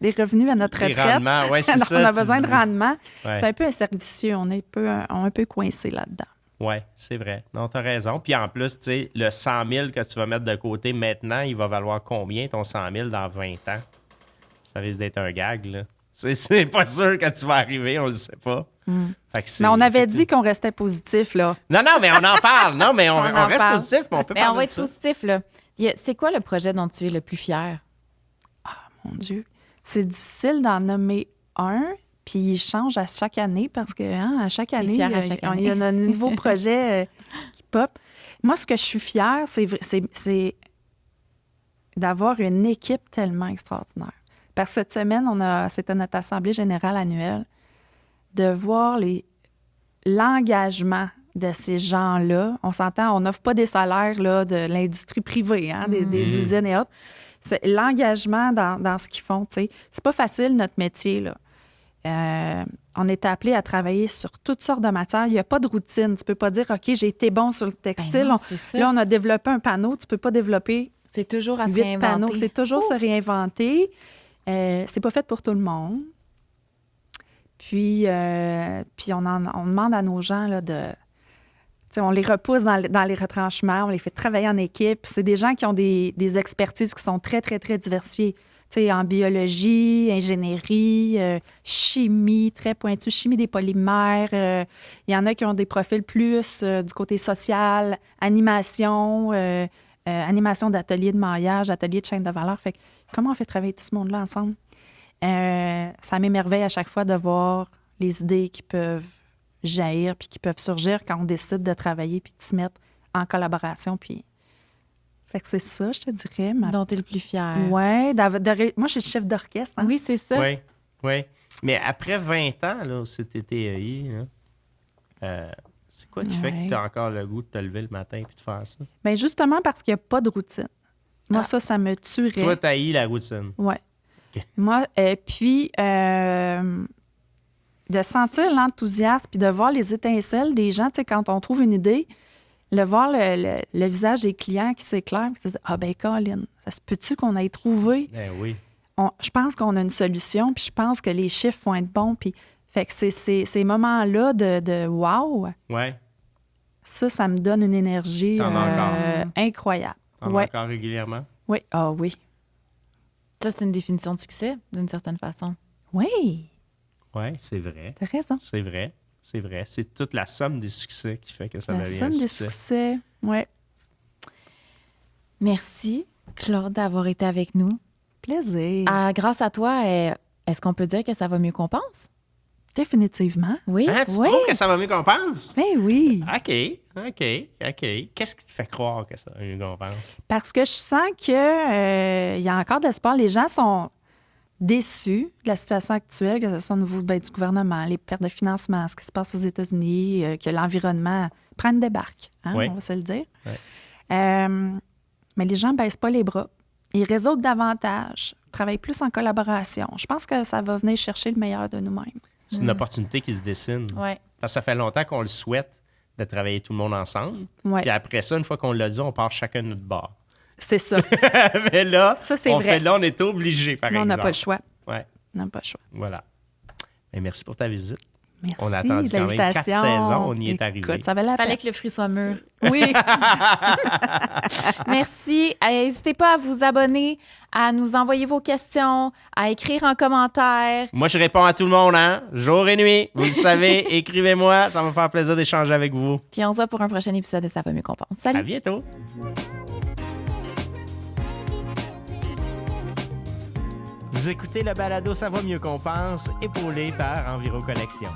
des revenus à notre Les retraite. rendements, ouais, c'est Alors, ça. on a tu besoin de dis. rendement. Ouais. C'est un peu un servicieux. On est un peu coincé là-dedans. Oui, c'est vrai. Non, tu as raison. Puis en plus, tu sais, le 100 000 que tu vas mettre de côté maintenant, il va valoir combien ton 100 000 dans 20 ans? Ça risque d'être un gag, là. Tu sais, c'est pas sûr que tu vas arriver, on le sait pas. Fait que c'est- Mais on avait dit qu'on restait positif, là. Non, mais on en parle. Non, mais on en reste parle. positif, mais on peut Mais on parler va de être ça. positif, là. C'est quoi le projet dont tu es le plus fier? Mon Dieu. C'est difficile d'en nommer un, puis il change à chaque année parce que à chaque année, fière à chaque il y a un nouveau projet qui pop. Moi, ce que je suis fière, c'est d'avoir une équipe tellement extraordinaire. Parce que cette semaine, c'était notre assemblée générale annuelle, de voir l'engagement de ces gens-là. On s'entend, on n'offre pas des salaires là, de l'industrie privée, hein, des usines et autres. C'est l'engagement dans ce qu'ils font. Tu sais. C'est pas facile, notre métier. Là. On est appelé à travailler sur toutes sortes de matières. Il n'y a pas de routine. Tu peux pas dire, OK, j'ai été bon sur le textile. non, c'est ça. Là, on a développé un panneau. Tu peux pas développer C'est toujours à se 8 panneaux. réinventer. C'est toujours se réinventer. C'est pas fait pour tout le monde. Puis on demande à nos gens là, de... Tu sais, on les repousse dans les retranchements, on les fait travailler en équipe. C'est des gens qui ont des expertises qui sont très, très, très diversifiées. Tu sais, en biologie, ingénierie, chimie, très pointue, chimie des polymères. Il y en a qui ont des profils plus du côté social, animation, animation d'ateliers de maillage, ateliers de chaîne de valeur. Fait que, comment on fait travailler tout ce monde-là ensemble? Ça m'émerveille à chaque fois de voir les idées qui peuvent jaillir puis qui peuvent surgir quand on décide de travailler puis de se mettre en collaboration. Puis... Fait que c'est ça, je te dirais. Dont tu es le plus fier. Ouais, moi, je suis chef d'orchestre. Hein? Oui, c'est ça. Oui, oui. Mais après 20 ans, là, cet TTEI, c'est quoi qui fait que Ouais. tu as encore le goût de te lever le matin et de faire ça? Bien, justement parce qu'il n'y a pas de routine. Moi, Ah. ça me tuerait. Toi, tu haïs la routine. Oui. OK. Moi, puis de sentir l'enthousiasme puis de voir les étincelles des gens, tu sais, quand on trouve une idée, voir le visage des clients qui s'éclaire, puis se dire, ah ben Colin, ça se peut-tu qu'on ait trouvé? Ben oui. Je pense qu'on a une solution, puis je pense que les chiffres vont être bons, puis fait que c'est ces moments-là de wow, Ouais. ça me donne une énergie T'en as encore? incroyable. T'en as Ouais. encore régulièrement? Oui, ah oui. Ça, c'est une définition de succès, d'une certaine façon. Oui, Oui, c'est vrai. t'as raison. C'est vrai. C'est vrai. C'est toute la somme des succès qui fait que ça La devient un somme des succès. succès, oui. Merci, Claude, d'avoir été avec nous. Plaisir. Grâce à toi, est-ce qu'on peut dire que ça va mieux qu'on pense? Définitivement. Oui. Hein, tu Oui. trouves que ça va mieux qu'on pense? Ben oui. OK. Qu'est-ce qui te fait croire que ça va mieux qu'on pense? Parce que je sens qu'il y a encore de l'espoir. Les gens sont déçus de la situation actuelle, que ce soit au niveau du gouvernement, les pertes de financement, ce qui se passe aux États-Unis, que l'environnement prenne des barques, hein, Oui. on va se le dire. Oui. Mais les gens ne baissent pas les bras. Ils réseautent davantage, travaillent plus en collaboration. Je pense que ça va venir chercher le meilleur de nous-mêmes. C'est une opportunité qui se dessine. Ouais. Parce que ça fait longtemps qu'on le souhaite de travailler tout le monde ensemble. Ouais. Puis après ça, une fois qu'on l'a dit, on part chacun de notre bord. C'est ça. Mais là, Ça, c'est on vrai. là, on est obligé, par Mais on exemple. n'a pas le choix. Ouais, On n'a pas le choix. voilà. Et merci pour ta visite. Merci On a attendu de quand même 4 l'invitation. saisons, on y est Écoute, arrivé. ça valait la Fallait peine. que le fruit soit mûr. Oui. Merci. N'hésitez pas à vous abonner, à nous envoyer vos questions, à écrire en commentaire. Moi, je réponds à tout le monde, hein? Jour et nuit. Vous le savez, écrivez-moi. Ça va me faire plaisir d'échanger avec vous. Puis on se voit pour un prochain épisode de Ça va mieux qu'on pense. Salut! À bientôt. Vous écoutez le balado Ça va mieux qu'on pense, épaulé par Enviro Connexion.